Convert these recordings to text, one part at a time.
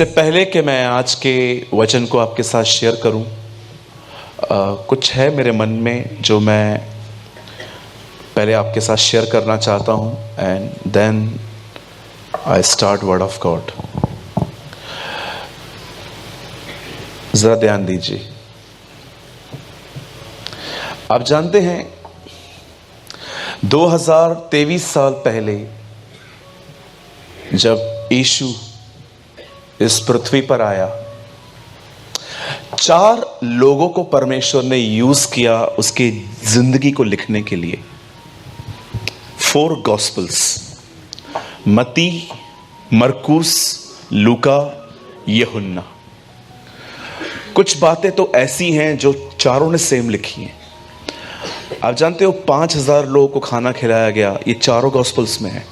इससे पहले कि मैं आज के वचन को आपके साथ शेयर करूं, कुछ है मेरे मन में जो मैं पहले आपके साथ शेयर करना चाहता हूं and then I start word of God. जरा ध्यान दीजिए। आप जानते हैं 2023 साल पहले जब यीशु इस पृथ्वी पर आया, 4 लोगों को परमेश्वर ने यूज किया उसकी जिंदगी को लिखने के लिए। 4 गॉस्पेल्स, मत्ती, मरकुस, लूका, यूहन्ना। कुछ बातें तो ऐसी हैं जो चारों ने सेम लिखी हैं। आप जानते हो 5000 लोगों को खाना खिलाया गया, ये चारों गॉस्पेल्स में है।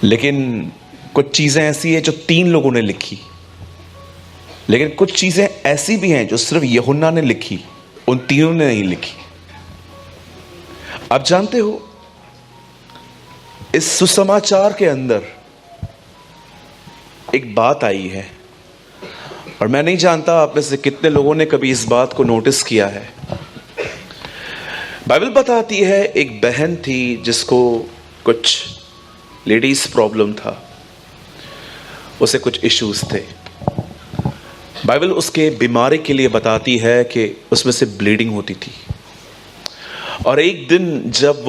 लेकिन कुछ चीजें ऐसी हैं जो 3 लोगों ने लिखी, लेकिन कुछ चीजें ऐसी भी हैं जो सिर्फ यूहन्ना ने लिखी, उन तीनों ने नहीं लिखी। आप जानते हो इस सुसमाचार के अंदर एक बात आई है, और मैं नहीं जानता आप में से कितने लोगों ने कभी इस बात को नोटिस किया है। बाइबल बताती है एक बहन थी जिसको कुछ लेडीज प्रॉब्लम था, उसे कुछ इश्यूज थे। बाइबल उसके बीमारी के लिए बताती है कि उसमें से ब्लीडिंग होती थी। और एक दिन जब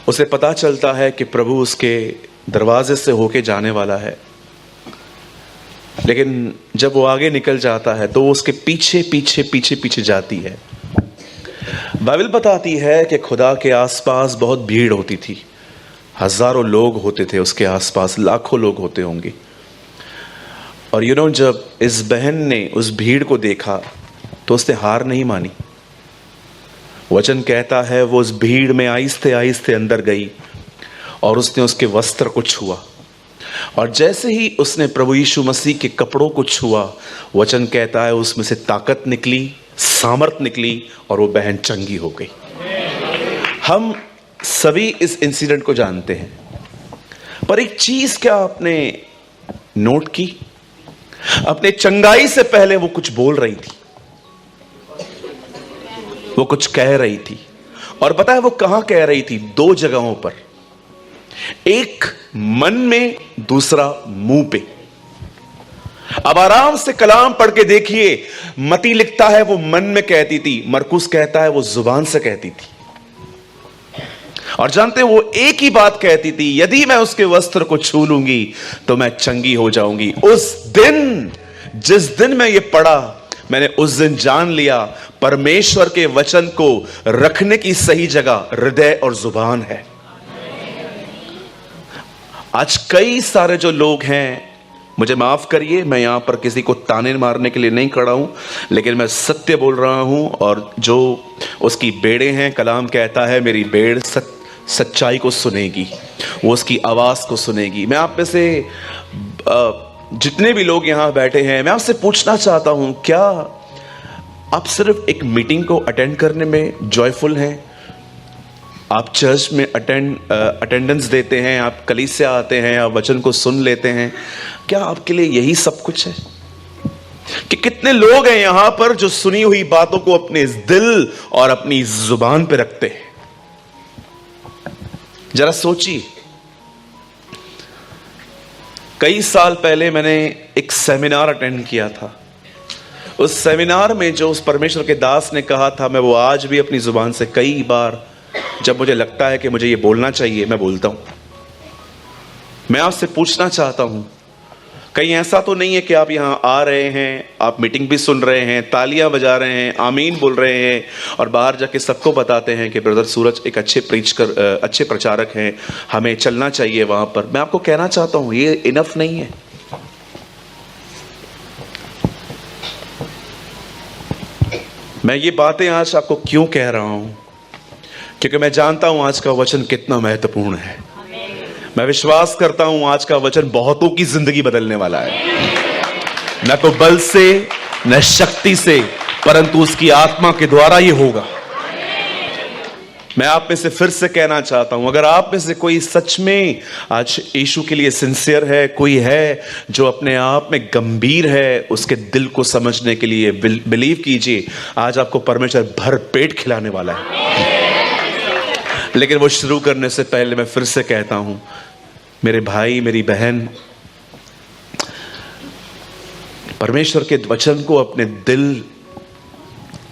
उसे पता चलता है कि प्रभु उसके दरवाजे से होके जाने वाला है, लेकिन जब वो आगे निकल जाता है तो उसके पीछे पीछे पीछे पीछे जाती है। बाइबल बताती है कि खुदा के आसपास बहुत भीड़ होती थी, हजारों लोग होते थे उसके आसपास, लाखों लोग होते होंगे। और जब इस बहन ने उस भीड़ को देखा तो उसने हार नहीं मानी। वचन कहता है वो उस भीड़ में आहिस्ते आहिस्ते अंदर गई और उसने उसके वस्त्र को छुआ, और जैसे ही उसने प्रभु यीशु मसीह के कपड़ों को छुआ, वचन कहता है उसमें से ताकत निकली, सामर्थ निकली, और वो बहन चंगी हो गई। हम सभी इस इंसिडेंट को जानते हैं, पर एक चीज क्या आपने नोट की? अपने चंगाई से पहले वो कुछ बोल रही थी, वो कुछ कह रही थी। और पता है वो कहां कह रही थी? 2 जगहों पर, एक मन में, दूसरा मुंह पे। अब आराम से कलाम पढ़ के देखिए। मती लिखता है वो मन में कहती थी, मरकुस कहता है वो जुबान से कहती थी। और जानते हैं वो एक ही बात कहती थी, यदि मैं उसके वस्त्र को छू लूंगी तो मैं चंगी हो जाऊंगी। उस दिन, जिस दिन मैं ये पढ़ा, मैंने उस दिन जान लिया परमेश्वर के वचन को रखने की सही जगह हृदय और जुबान है। आज कई सारे जो लोग हैं, मुझे माफ करिए, मैं यहां पर किसी को ताने मारने के लिए नहीं खड़ा हूं, लेकिन मैं सत्य बोल रहा हूं। और जो उसकी बेड़े हैं, कलाम कहता है मेरी बेड़ सच्चाई को सुनेगी, वो उसकी आवाज को सुनेगी। मैं आप में से जितने भी लोग यहां बैठे हैं, मैं आपसे पूछना चाहता हूं, क्या आप सिर्फ एक मीटिंग को अटेंड करने में जॉयफुल हैं? आप चर्च में अटेंडेंस देते हैं, आप कलीसिया आते हैं, आप वचन को सुन लेते हैं, क्या आपके लिए यही सब कुछ है? कि कितने लोग हैं यहां पर जो सुनी हुई बातों को अपने दिल और अपनी जुबान पे रखते हैं? जरा सोचिए। कई साल पहले मैंने एक सेमिनार अटेंड किया था। उस सेमिनार में जो उस परमेश्वर के दास ने कहा था, मैं वो आज भी अपनी जुबान से कई बार, जब मुझे लगता है कि मुझे ये बोलना चाहिए, मैं बोलता हूं। मैं आपसे पूछना चाहता हूं, कहीं ऐसा तो नहीं है कि आप यहां आ रहे हैं, आप मीटिंग भी सुन रहे हैं, तालियां बजा रहे हैं, आमीन बोल रहे हैं, और बाहर जाके सबको बताते हैं कि ब्रदर सूरज एक अच्छे प्रचारक हैं, हमें चलना चाहिए वहां पर। मैं आपको कहना चाहता हूं ये इनफ नहीं है। मैं ये बातें आज आपको क्यों कह रहा हूं? क्योंकि मैं जानता हूं आज का वचन कितना महत्वपूर्ण है। मैं विश्वास करता हूं आज का वचन बहुतों की जिंदगी बदलने वाला है। न तो बल से, न शक्ति से, परंतु उसकी आत्मा के द्वारा ये होगा। मैं आप में से फिर से कहना चाहता हूं, अगर आप में से कोई सच में आज यीशु के लिए सिंसियर है, कोई है जो अपने आप में गंभीर है, उसके दिल को समझने के लिए बिलीव कीजिए, आज आपको परमेश्वर भर पेट खिलाने वाला है। लेकिन वो शुरू करने से पहले मैं फिर से कहता हूं, मेरे भाई मेरी बहन, परमेश्वर के वचन को अपने दिल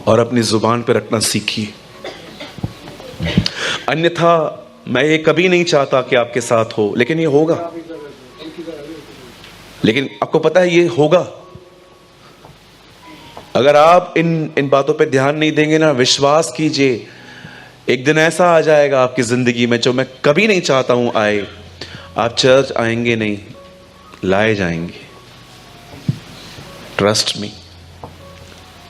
और अपनी जुबान पर रखना सीखिए। अन्यथा मैं ये कभी नहीं चाहता कि आपके साथ हो, लेकिन ये होगा। लेकिन आपको पता है ये होगा। अगर आप इन बातों पे ध्यान नहीं देंगे ना, विश्वास कीजिए एक दिन ऐसा आ जाएगा आपकी जिंदगी में जो मैं कभी नहीं चाहता हूं आए। आप चर्च आएंगे नहीं, लाए जाएंगे। Trust me.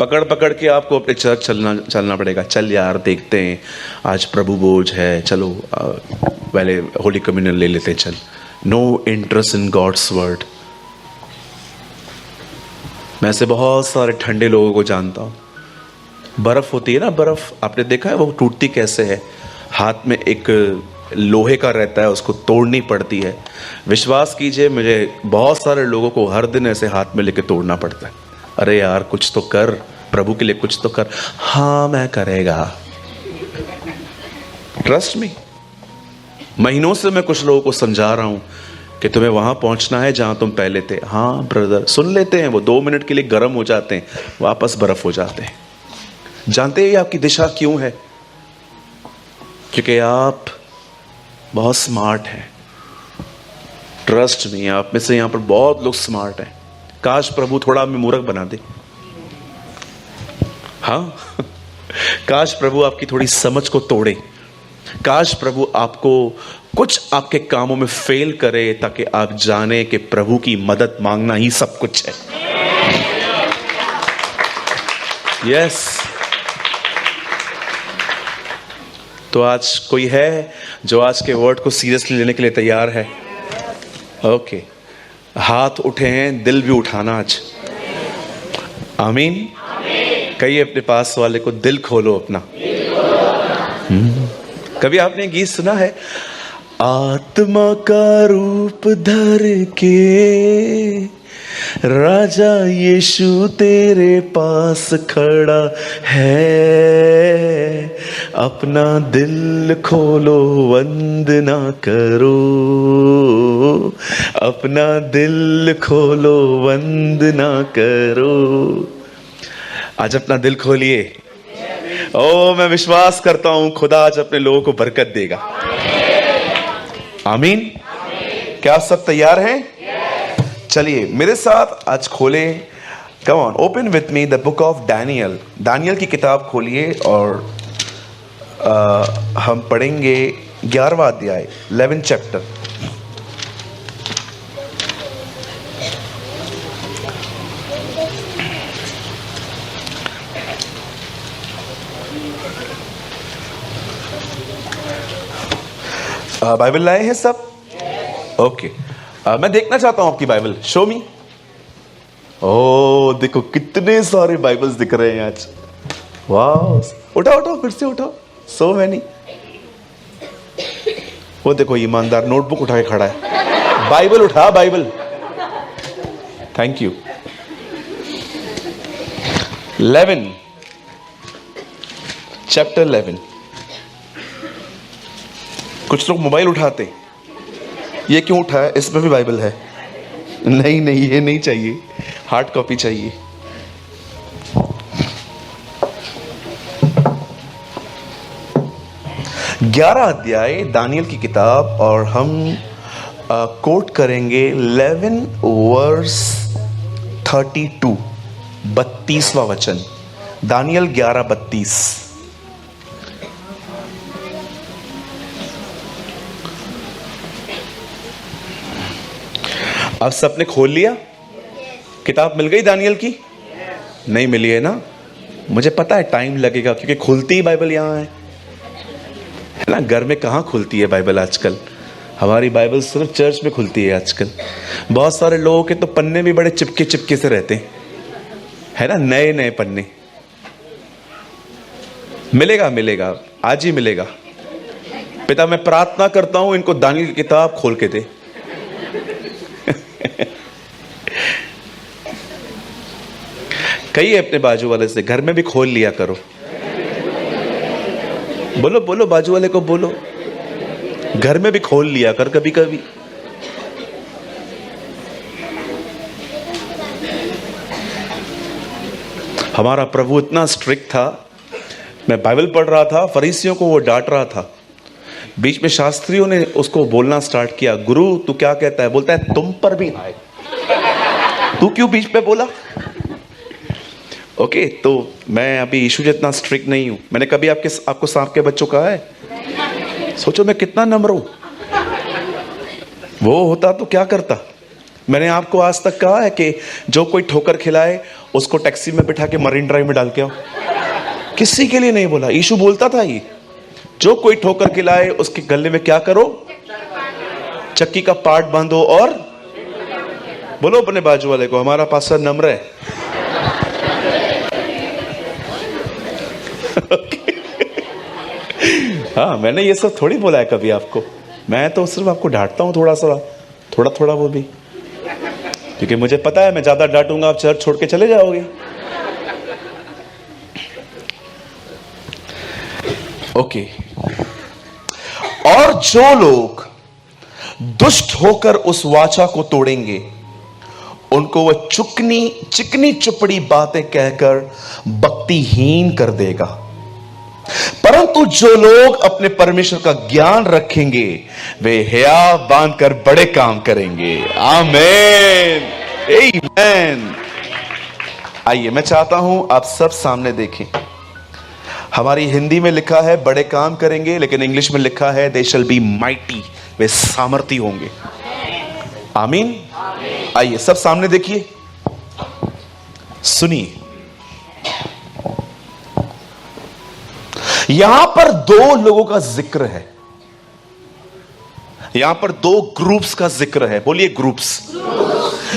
पकड़ पकड़ के आपको अपने चर्च चलना पड़ेगा। चल यार देखते हैं, आज प्रभु बोझ है, चलो पहले होली कम्युनियन ले लेते हैं, चल। No interest in God's word. मैं ऐसे बहुत सारे ठंडे लोगों को जानता हूं। बर्फ होती है ना, बर्फ आपने देखा है वो टूटती कैसे है? हाथ में एक लोहे का रहता है, उसको तोड़नी पड़ती है। विश्वास कीजिए, मुझे बहुत सारे लोगों को हर दिन ऐसे हाथ में लेके तोड़ना पड़ता है। अरे यार कुछ तो कर, प्रभु के लिए कुछ तो कर। हाँ मैं करेगा, ट्रस्ट मी। महीनों से मैं कुछ लोगों को समझा रहा हूं कि तुम्हें वहां पहुंचना है जहां तुम पहले थे। हाँ ब्रदर, सुन लेते हैं, वो 2 मिनट के लिए गर्म हो जाते हैं, वापस बर्फ हो जाते हैं। जानते हैं आपकी दिशा क्यों है? क्योंकि आप बहुत स्मार्ट हैं। ट्रस्ट मी, आप में से यहां पर बहुत लोग स्मार्ट हैं। काश प्रभु थोड़ा हमें मूर्ख बना दे। हाँ काश प्रभु आपकी थोड़ी समझ को तोड़े। काश प्रभु आपको कुछ आपके कामों में फेल करे, ताकि आप जाने कि प्रभु की मदद मांगना ही सब कुछ है। यस। तो आज कोई है जो आज के वर्ड को सीरियसली लेने के लिए तैयार है? ओके, हाथ उठे हैं, दिल भी उठाना आज। आमीन। कहिए अपने पास वाले को, दिल खोलो अपना। कभी आपने गीत सुना है? आत्मा का रूप धर के राजा यीशु तेरे पास खड़ा है, अपना दिल खोलो वंदना करो, अपना दिल खोलो वंदना करो। आज अपना दिल खोलिए। ओ मैं विश्वास करता हूं खुदा आज अपने लोगों को बरकत देगा। आमीन। क्या आप सब तैयार हैं? चलिए मेरे साथ आज खोले, come on open with me the book of Daniel. Daniel की किताब खोलिए और हम पढ़ेंगे 11वां अध्याय, 11th चैप्टर। बाइबल लाए हैं सब? ओके। मैं देखना चाहता हूं आपकी बाइबल। शो मी। ओ देखो कितने सारे बाइबल्स दिख रहे हैं आज। वाह, उठाओ फिर से उठाओ। So many. वो देखो ईमानदार नोटबुक उठा के खड़ा है। बाइबल उठा, बाइबल। Thank you. 11 चैप्टर 11। कुछ लोग मोबाइल उठाते, ये क्यों उठा है? इसमें भी बाइबल है। नहीं ये नहीं चाहिए, हार्ड कॉपी चाहिए। ग्यारह अध्याय दानियल की किताब और हम कोट करेंगे 11 वर्स 32, 32वां वचन। दानियल 11:32। अब सबने खोल लिया? किताब मिल गई दानियल की? नहीं मिली है ना? मुझे पता है टाइम लगेगा, क्योंकि खुलती ही बाइबल यहाँ है ना। घर में कहाँ खुलती है बाइबल आजकल? हमारी बाइबल सिर्फ चर्च में खुलती है आजकल। बहुत सारे लोगों के तो पन्ने भी बड़े चिपके चिपके से रहते हैं, है ना, नए नए पन्ने। मिलेगा आज ही मिलेगा। पिता मैं प्रार्थना करता हूं इनको दानियल की किताब खोल के दे। कहिए अपने बाजू वाले से, घर में भी खोल लिया करो। बोलो बोलो, बाजू वाले को बोलो, घर में भी खोल लिया कर कभी कभी। हमारा प्रभु इतना स्ट्रिक्ट था, मैं बाइबल पढ़ रहा था, फरीसियों को वो डांट रहा था। बीच में शास्त्रियों ने उसको बोलना स्टार्ट किया, गुरु तू क्या कहता है? बोलता है तुम पर भी आए। तू क्यों बीच में बोला? ओके, तो मैं अभी यीशु जितना स्ट्रिक्ट नहीं हूं। मैंने कभी आपको सांप के बच्चों कहा है? सोचो मैं कितना नम्र हूं। वो होता तो क्या करता। मैंने आपको आज तक कहा है कि जो कोई ठोकर खिलाए उसको टैक्सी में बिठा के मरीन ड्राइव में डाल के आओ। किसी के लिए नहीं बोला, यीशु बोलता था ये, जो कोई ठोकर खिलाए उसके गले में क्या करो? चक्की का पार्ट बांधो। और बोलो अपने बाजू वाले को, हमारा पास्टर नम्र है। हाँ, मैंने ये सब थोड़ी बोला है कभी आपको। मैं तो सिर्फ आपको डांटता हूं थोड़ा थोड़ा वो भी, क्योंकि मुझे पता है मैं ज्यादा डांटूंगा आप चर्च छोड़ के चले जाओगे। ओके, और जो लोग दुष्ट होकर उस वाचा को तोड़ेंगे उनको वह चिकनी चुपड़ी बातें कहकर भक्तिहीन कर देगा, परंतु जो लोग अपने परमेश्वर का ज्ञान रखेंगे वे हया बांधकर बड़े काम करेंगे। आमीन, आमीन। आइए, मैं चाहता हूं आप सब सामने देखें। हमारी हिंदी में लिखा है बड़े काम करेंगे, लेकिन इंग्लिश में लिखा है दे शैल बी माइटी, वे सामर्थी होंगे। आमीन। आइए सब सामने देखिए, सुनिए। यहां पर दो लोगों का जिक्र है, यहां पर दो ग्रुप्स का जिक्र है। बोलिए ग्रुप्स।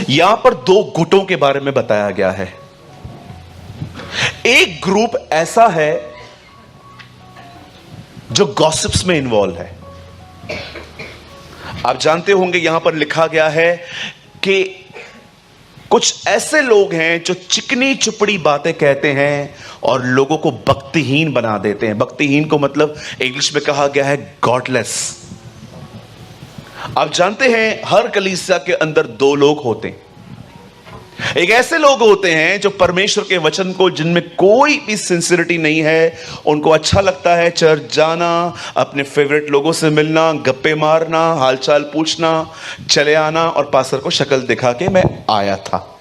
यहां पर दो गुटों के बारे में बताया गया है। एक ग्रुप ऐसा है जो गॉसिप्स में इन्वॉल्व है। आप जानते होंगे यहां पर लिखा गया है कि कुछ ऐसे लोग हैं जो चिकनी चुपड़ी बातें कहते हैं और लोगों को भक्तिहीन बना देते हैं। भक्तिहीन को मतलब इंग्लिश में कहा गया है गॉडलेस। आप जानते हैं हर कलीसिया के अंदर दो लोग होते हैं। एक ऐसे लोग होते हैं जो परमेश्वर के वचन को, जिनमें कोई भी सिंसियरिटी नहीं है, उनको अच्छा लगता है चर्च जाना, अपने फेवरेट लोगों से मिलना, गप्पे मारना, हालचाल पूछना, चले आना और पास्टर को शक्ल दिखा के मैं आया था।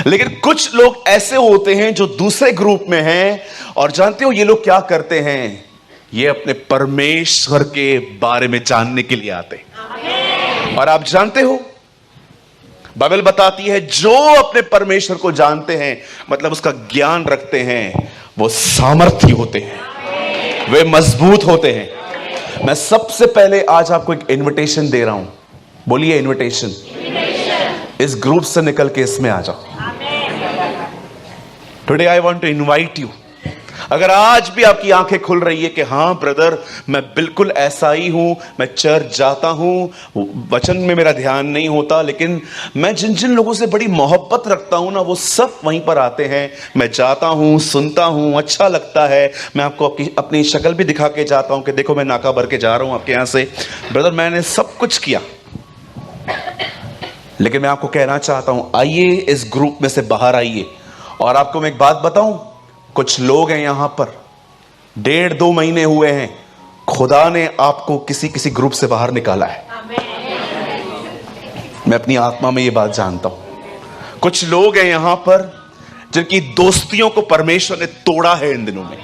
लेकिन कुछ लोग ऐसे होते हैं जो दूसरे ग्रुप में हैं, और जानते हो ये लोग क्या करते हैं? ये अपने परमेश्वर के बारे में जानने के लिए आते हैं। और आप जानते हो बाइबल बताती है जो अपने परमेश्वर को जानते हैं, मतलब उसका ज्ञान रखते हैं, वो सामर्थी होते हैं, वे मजबूत होते हैं। मैं सबसे पहले आज आपको एक इनविटेशन दे रहा हूं। बोलिए इनविटेशन। इस ग्रुप से निकल के इसमें आ जाओ। Today I want to invite you. अगर आज भी आपकी आंखें खुल रही है कि हां ब्रदर मैं बिल्कुल ऐसा ही हूं, मैं चर्च जाता हूं, वचन में मेरा ध्यान नहीं होता, लेकिन मैं जिन जिन लोगों से बड़ी मोहब्बत रखता हूं ना, वो सब वहीं पर आते हैं। मैं जाता हूं, सुनता हूं, अच्छा लगता है। मैं आपको अपनी शक्ल भी दिखा के जाता हूं कि देखो मैं नाका भर के जा रहा हूं आपके यहां से। ब्रदर मैंने सब कुछ किया, लेकिन मैं आपको कहना चाहता हूं आइए इस ग्रुप में से बाहर आइए। और आपको मैं एक बात बताऊं, कुछ लोग हैं यहां पर 1.5-2 महीने हुए हैं, खुदा ने आपको किसी ग्रुप से बाहर निकाला है। मैं अपनी आत्मा में ये बात जानता हूं। कुछ लोग हैं यहां पर जिनकी दोस्तियों को परमेश्वर ने तोड़ा है इन दिनों में,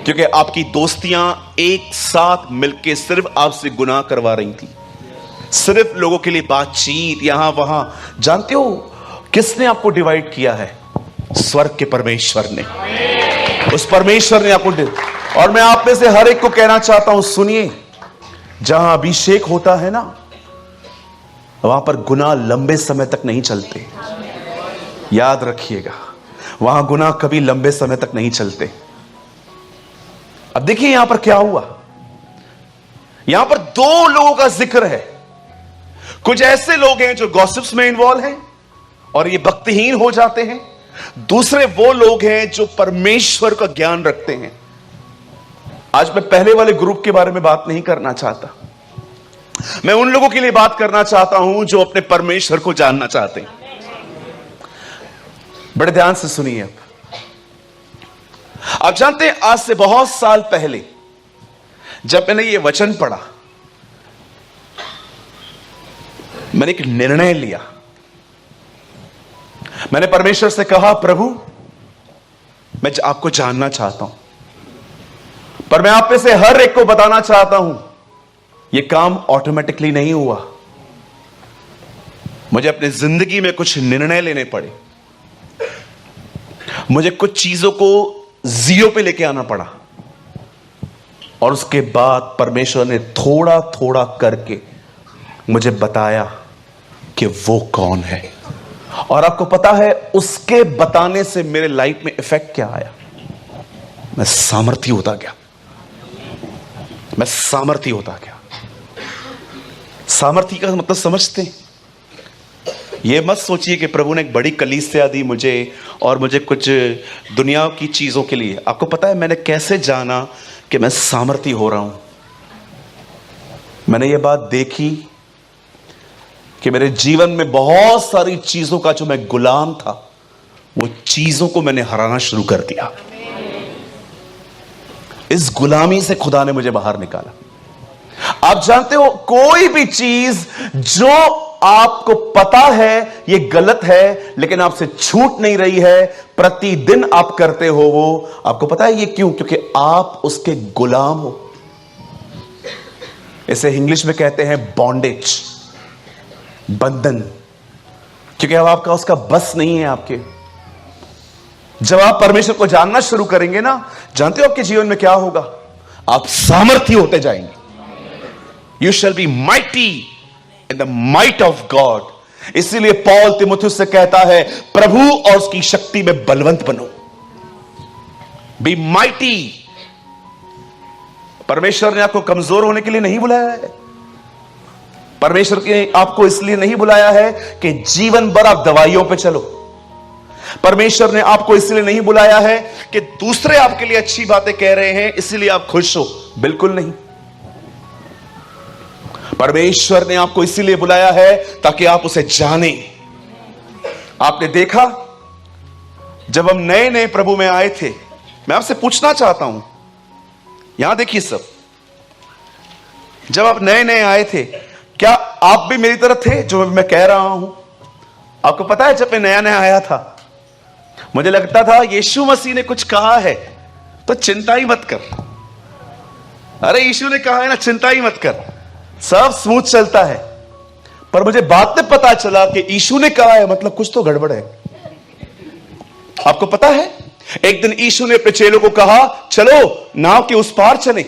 क्योंकि आपकी दोस्तियां एक साथ मिलकर सिर्फ आपसे गुनाह करवा रही थी, सिर्फ लोगों के लिए बातचीत यहां वहां। जानते हो किसने आपको डिवाइड किया है? स्वर्ग के परमेश्वर ने। उस परमेश्वर ने आपको। और मैं आप में से हर एक को कहना चाहता हूं, सुनिए, जहां अभिषेक होता है ना, वहां पर गुनाह लंबे समय तक नहीं चलते। याद रखिएगा, वहां गुनाह कभी लंबे समय तक नहीं चलते। अब देखिए यहां पर क्या हुआ। यहां पर दो लोगों का जिक्र है। कुछ ऐसे लोग हैं जो गॉसिप्स में इन्वॉल्व हैं और ये भक्तिहीन हो जाते हैं। दूसरे वो लोग हैं जो परमेश्वर का ज्ञान रखते हैं। आज मैं पहले वाले ग्रुप के बारे में बात नहीं करना चाहता। मैं उन लोगों के लिए बात करना चाहता हूं जो अपने परमेश्वर को जानना चाहते हैं। बड़े ध्यान से सुनिए। अब आप जानते हैं, आज से बहुत साल पहले जब मैंने ये वचन पढ़ा, मैंने एक निर्णय लिया। मैंने परमेश्वर से कहा, प्रभु मैं आपको जानना चाहता हूं, पर मैं आप में से हर एक को बताना चाहता हूं यह काम ऑटोमेटिकली नहीं हुआ। मुझे अपनी जिंदगी में कुछ निर्णय लेने पड़े। मुझे कुछ चीजों को जीरो पे लेके आना पड़ा और उसके बाद परमेश्वर ने थोड़ा थोड़ा करके मुझे बताया कि वो कौन है। और आपको पता है उसके बताने से मेरे लाइफ में इफेक्ट क्या आया? मैं सामर्थी होता गया। मैं सामर्थी होता गया। सामर्थी का मतलब समझते हैं? ये मत सोचिए कि प्रभु ने एक बड़ी कलीसिया दी मुझे और मुझे कुछ दुनिया की चीजों के लिए। आपको पता है मैंने कैसे जाना कि मैं सामर्थी हो रहा हूं? मैंने ये बात देखी कि मेरे जीवन में बहुत सारी चीजों का जो मैं गुलाम था, वो चीजों को मैंने हराना शुरू कर दिया। इस गुलामी से खुदा ने मुझे बाहर निकाला। आप जानते हो, कोई भी चीज जो आपको पता है ये गलत है लेकिन आपसे छूट नहीं रही है, प्रतिदिन आप करते हो, वो आपको पता है ये क्यों? क्योंकि आप उसके गुलाम हो। इसे इंग्लिश में कहते हैं बॉन्डेज, बंधन। क्योंकि अब आपका उसका बस नहीं है आपके। जब आप परमेश्वर को जानना शुरू करेंगे ना, जानते हो आपके जीवन में क्या होगा? आप सामर्थी होते जाएंगे। You shall be mighty in the might of God. इसीलिए पौल तीमुथियुस से कहता है, प्रभु और उसकी शक्ति में बलवंत बनो। Be mighty. परमेश्वर ने आपको कमजोर होने के लिए नहीं बुलाया है। परमेश्वर ने आपको इसलिए नहीं बुलाया है कि जीवन भर आप दवाइयों पे चलो। परमेश्वर ने आपको इसलिए नहीं बुलाया है कि दूसरे आपके लिए अच्छी बातें कह रहे हैं इसलिए आप खुश हो। बिल्कुल नहीं। परमेश्वर ने आपको इसीलिए बुलाया है ताकि आप उसे जाने। आपने देखा, जब हम नए नए प्रभु में आए थे, मैं आपसे पूछना चाहता हूं, यहां देखिए सब, जब आप नए नए आए थे, क्या आप भी मेरी तरह थे जो मैं कह रहा हूं? आपको पता है, जब मैं नया नया आया था, मुझे लगता था यीशु मसीह ने कुछ कहा है तो चिंता ही मत कर। अरे यीशु ने कहा है ना, चिंता ही मत कर, सब स्मूथ चलता है। पर मुझे बाद में पता चला कि यीशु ने कहा है मतलब कुछ तो गड़बड़ है। आपको पता है, एक दिन यीशु ने अपने चेलों को कहा, चलो नाव के उस पार चले।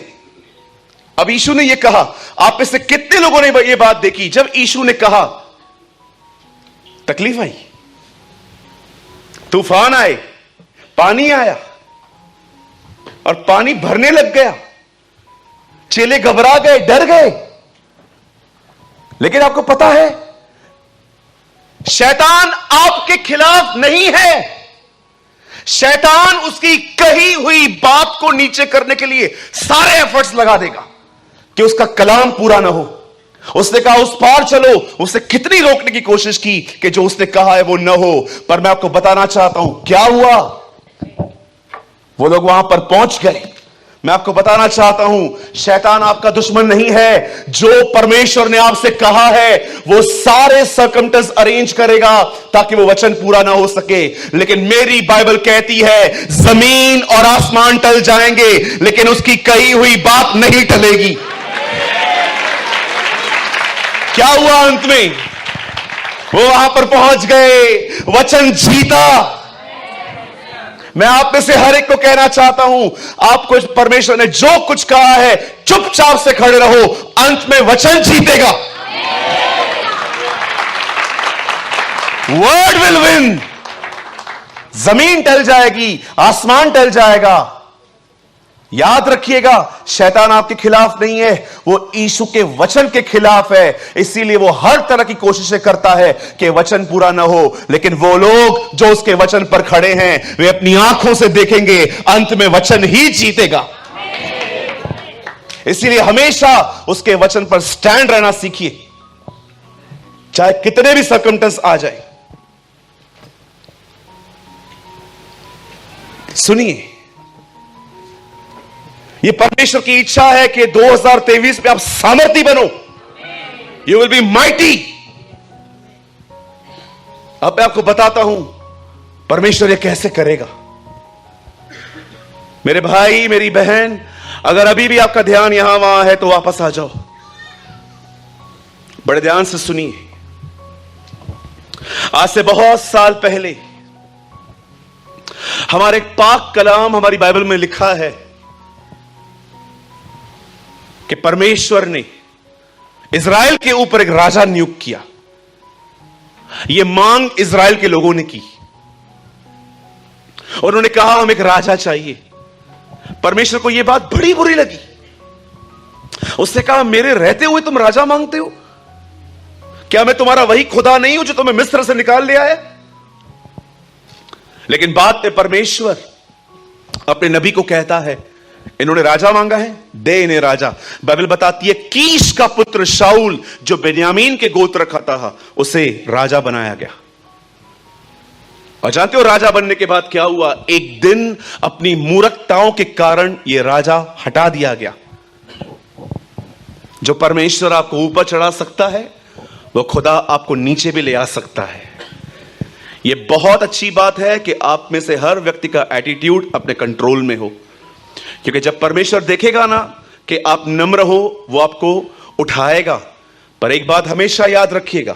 अब यीशु ने यह कहा, आप में से कितने लोगों ने यह बात देखी? जब यीशु ने कहा, तकलीफ आई, तूफान आए, पानी आया और पानी भरने लग गया। चेले घबरा गए, डर गए। लेकिन आपको पता है, शैतान आपके खिलाफ नहीं है। शैतान उसकी कही हुई बात को नीचे करने के लिए सारे एफर्ट्स लगा देगा कि उसका कलाम पूरा ना हो। उसने कहा उस पार चलो, उसने कितनी रोकने की कोशिश की कि जो उसने कहा है वो न हो। पर मैं आपको बताना चाहता हूं क्या हुआ। वो लोग वहां पर पहुंच गए। मैं आपको बताना चाहता हूं, शैतान आपका दुश्मन नहीं है। जो परमेश्वर ने आपसे कहा है वो सारे सर्कमस्टेंस अरेंज करेगा ताकि वो वचन पूरा ना हो सके। लेकिन मेरी बाइबल कहती है, जमीन और आसमान टल जाएंगे लेकिन उसकी कही हुई बात नहीं टलेगी। क्या हुआ अंत में? वो वहां पर पहुंच गए, वचन जीता। मैं आप में से हर एक को कहना चाहता हूं, आपको परमेश्वर ने जो कुछ कहा है चुपचाप से खड़े रहो, अंत में वचन जीतेगा। Word will win. जमीन टल जाएगी, आसमान टल जाएगा, याद रखिएगा, शैतान आपके खिलाफ नहीं है, वो यीशु के वचन के खिलाफ है। इसीलिए वो हर तरह की कोशिशें करता है कि वचन पूरा ना हो। लेकिन वो लोग जो उसके वचन पर खड़े हैं, वे अपनी आंखों से देखेंगे, अंत में वचन ही जीतेगा। इसीलिए हमेशा उसके वचन पर स्टैंड रहना सीखिए, चाहे कितने भी सर्कमस्टेंस आ जाए। सुनिए, यह परमेश्वर की इच्छा है कि 2023 में आप सामर्थी बनो। You will be mighty. अब मैं आपको बताता हूं परमेश्वर यह कैसे करेगा। मेरे भाई, मेरी बहन, अगर अभी भी आपका ध्यान यहां वहां है तो वापस आ जाओ। बड़े ध्यान से सुनिए। आज से बहुत साल पहले हमारे पाक कलाम, हमारी बाइबल में लिखा है कि परमेश्वर ने इज़राइल के ऊपर एक राजा नियुक्त किया। यह मांग इज़राइल के लोगों ने की। उन्होंने कहा हमें एक राजा चाहिए। परमेश्वर को यह बात बड़ी बुरी लगी। उसने कहा मेरे रहते हुए तुम राजा मांगते हो? क्या मैं तुम्हारा वही खुदा नहीं हूं जो तुम्हें मिस्र से निकाल लिया है? लेकिन बाद में परमेश्वर अपने नबी को कहता है, इन्होंने राजा मांगा है, दे इन्हें राजा। बाइबल बताती है कीश का पुत्र शाऊल, जो बेन्यामीन के गोत्र का था, उसे राजा बनाया गया। और जानते हो राजा बनने के बाद क्या हुआ? एक दिन अपनी मूर्खताओं के कारण यह राजा हटा दिया गया। जो परमेश्वर आपको ऊपर चढ़ा सकता है, वो खुदा आपको नीचे भी ले आ सकता है। यह बहुत अच्छी बात है कि आप में से हर व्यक्ति का एटीट्यूड अपने कंट्रोल में हो, क्योंकि जब परमेश्वर देखेगा ना कि आप नम्र हो, वो आपको उठाएगा। पर एक बात हमेशा याद रखिएगा,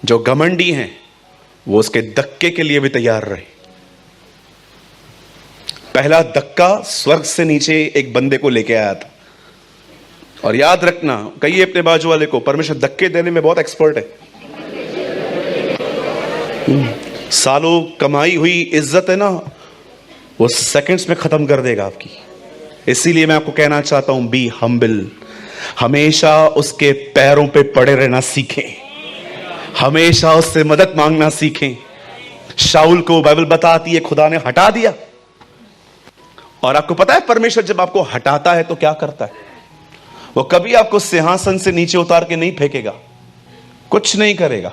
जो घमंडी हैं वो उसके धक्के के लिए भी तैयार रहे। पहला धक्का स्वर्ग से नीचे एक बंदे को लेके आया था। और याद रखना, कहिए अपने बाजू वाले को, परमेश्वर धक्के देने में बहुत एक्सपर्ट है। सालों कमाई हुई इज्जत है ना, वो सेकंड्स में खत्म कर देगा आपकी। इसीलिए मैं आपको कहना चाहता हूं, बी हम्बल। हमेशा उसके पैरों पे पड़े रहना सीखें, हमेशा उससे मदद मांगना सीखें। शाऊल को बाइबल बताती है खुदा ने हटा दिया। और आपको पता है परमेश्वर जब आपको हटाता है तो क्या करता है? वो कभी आपको सिंहासन से नीचे उतार के नहीं फेंकेगा, कुछ नहीं करेगा,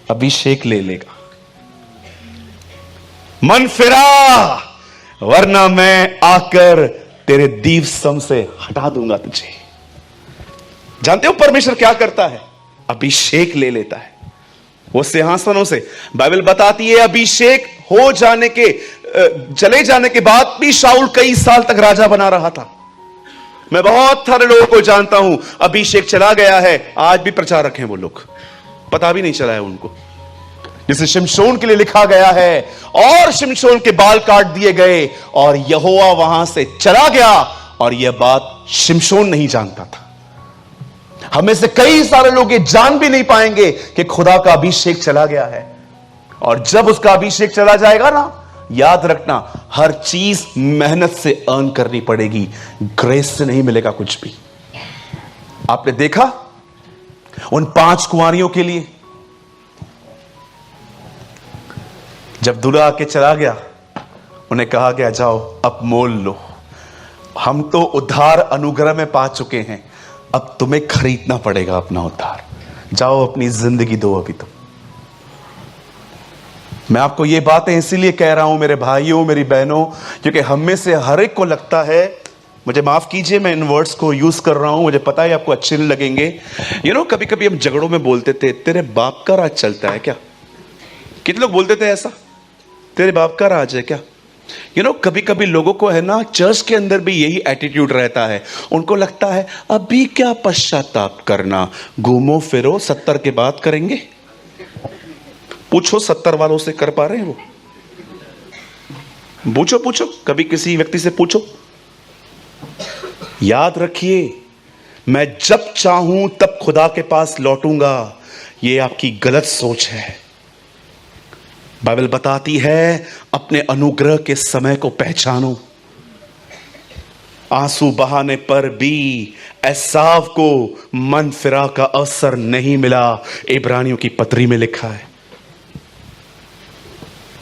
अभिषेक ले लेगा। मन फिरा, वरना मैं आकर तेरे दीव सम से हटा दूंगा तुझे। जानते हो परमेश्वर क्या करता है? अभिषेक ले लेता है वो सिंहासनों से। बाइबल बताती है अभिषेक हो जाने के चले जाने के बाद भी शाऊल कई साल तक राजा बना रहा था। मैं बहुत सारे लोगों को जानता हूं, अभिषेक चला गया है, आज भी प्रचारक हैं वो लोग, पता भी नहीं चला है उनको। जिसे शिमशोन के लिए लिखा गया है, और शिमशोन के बाल काट दिए गए और यहोवा वहां से चला गया, और यह बात शिमशोन नहीं जानता था। हमें से कई सारे लोग ये जान भी नहीं पाएंगे कि खुदा का अभिषेक चला गया है। और जब उसका अभिषेक चला जाएगा ना, याद रखना, हर चीज मेहनत से अर्न करनी पड़ेगी, ग्रेस से नहीं मिलेगा कुछ भी। आपने देखा उन 5 कुंवारियों के लिए, जब दूल्हा आके चला गया, उन्हें कहा गया जाओ अब मोल लो, हम तो उद्धार अनुग्रह में पा चुके हैं, अब तुम्हें खरीदना पड़ेगा अपना उद्धार, जाओ अपनी जिंदगी दो अभी तुम। मैं आपको ये बातें इसीलिए कह रहा हूं मेरे भाइयों, मेरी बहनों, क्योंकि हम में से हर एक को लगता है, मुझे माफ कीजिए मैं इन वर्ड्स को यूज कर रहा हूं, मुझे पता है आपको अच्छे नहीं लगेंगे। कभी कभी हम झगड़ों में बोलते थे तेरे बाप का राज चलता है क्या? कितने लोग बोलते थे ऐसा, तेरे बाप का राज है क्या? कभी कभी लोगों को है ना, चर्च के अंदर भी यही एटीट्यूड रहता है। उनको लगता है अभी क्या पश्चाताप करना, घूमो फिरो 70 के बाद करेंगे। पूछो 70 वालों से कर पा रहे हैं वो? पूछो कभी किसी व्यक्ति से पूछो। याद रखिए, मैं जब चाहूं तब खुदा के पास लौटूंगा, यह आपकी गलत सोच है। बाइबल बताती है अपने अनुग्रह के समय को पहचानो। आंसू बहाने पर भी एसाव को मन फिरा का अवसर नहीं मिला, इब्रानियों की पत्री में लिखा है।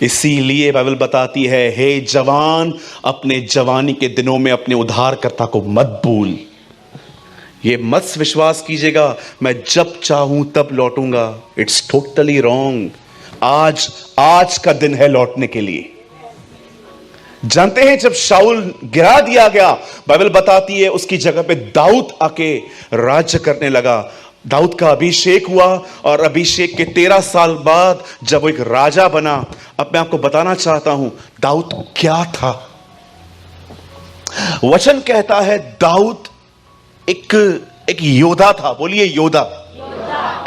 इसीलिए बाइबल बताती है, हे जवान, अपने जवानी के दिनों में अपने उद्धारकर्ता को मत भूल। ये मत विश्वास कीजिएगा मैं जब चाहूं तब लौटूंगा। It's totally wrong. आज का दिन है लौटने के लिए। जानते हैं जब शाऊल गिरा दिया गया, बाइबल बताती है उसकी जगह पे दाऊद आके राज्य करने लगा। दाऊद का अभिषेक हुआ और अभिषेक के 13 साल बाद जब वो एक राजा बना। अब मैं आपको बताना चाहता हूं दाऊद क्या था। वचन कहता है दाऊद एक योद्धा था। बोलिए योद्धा।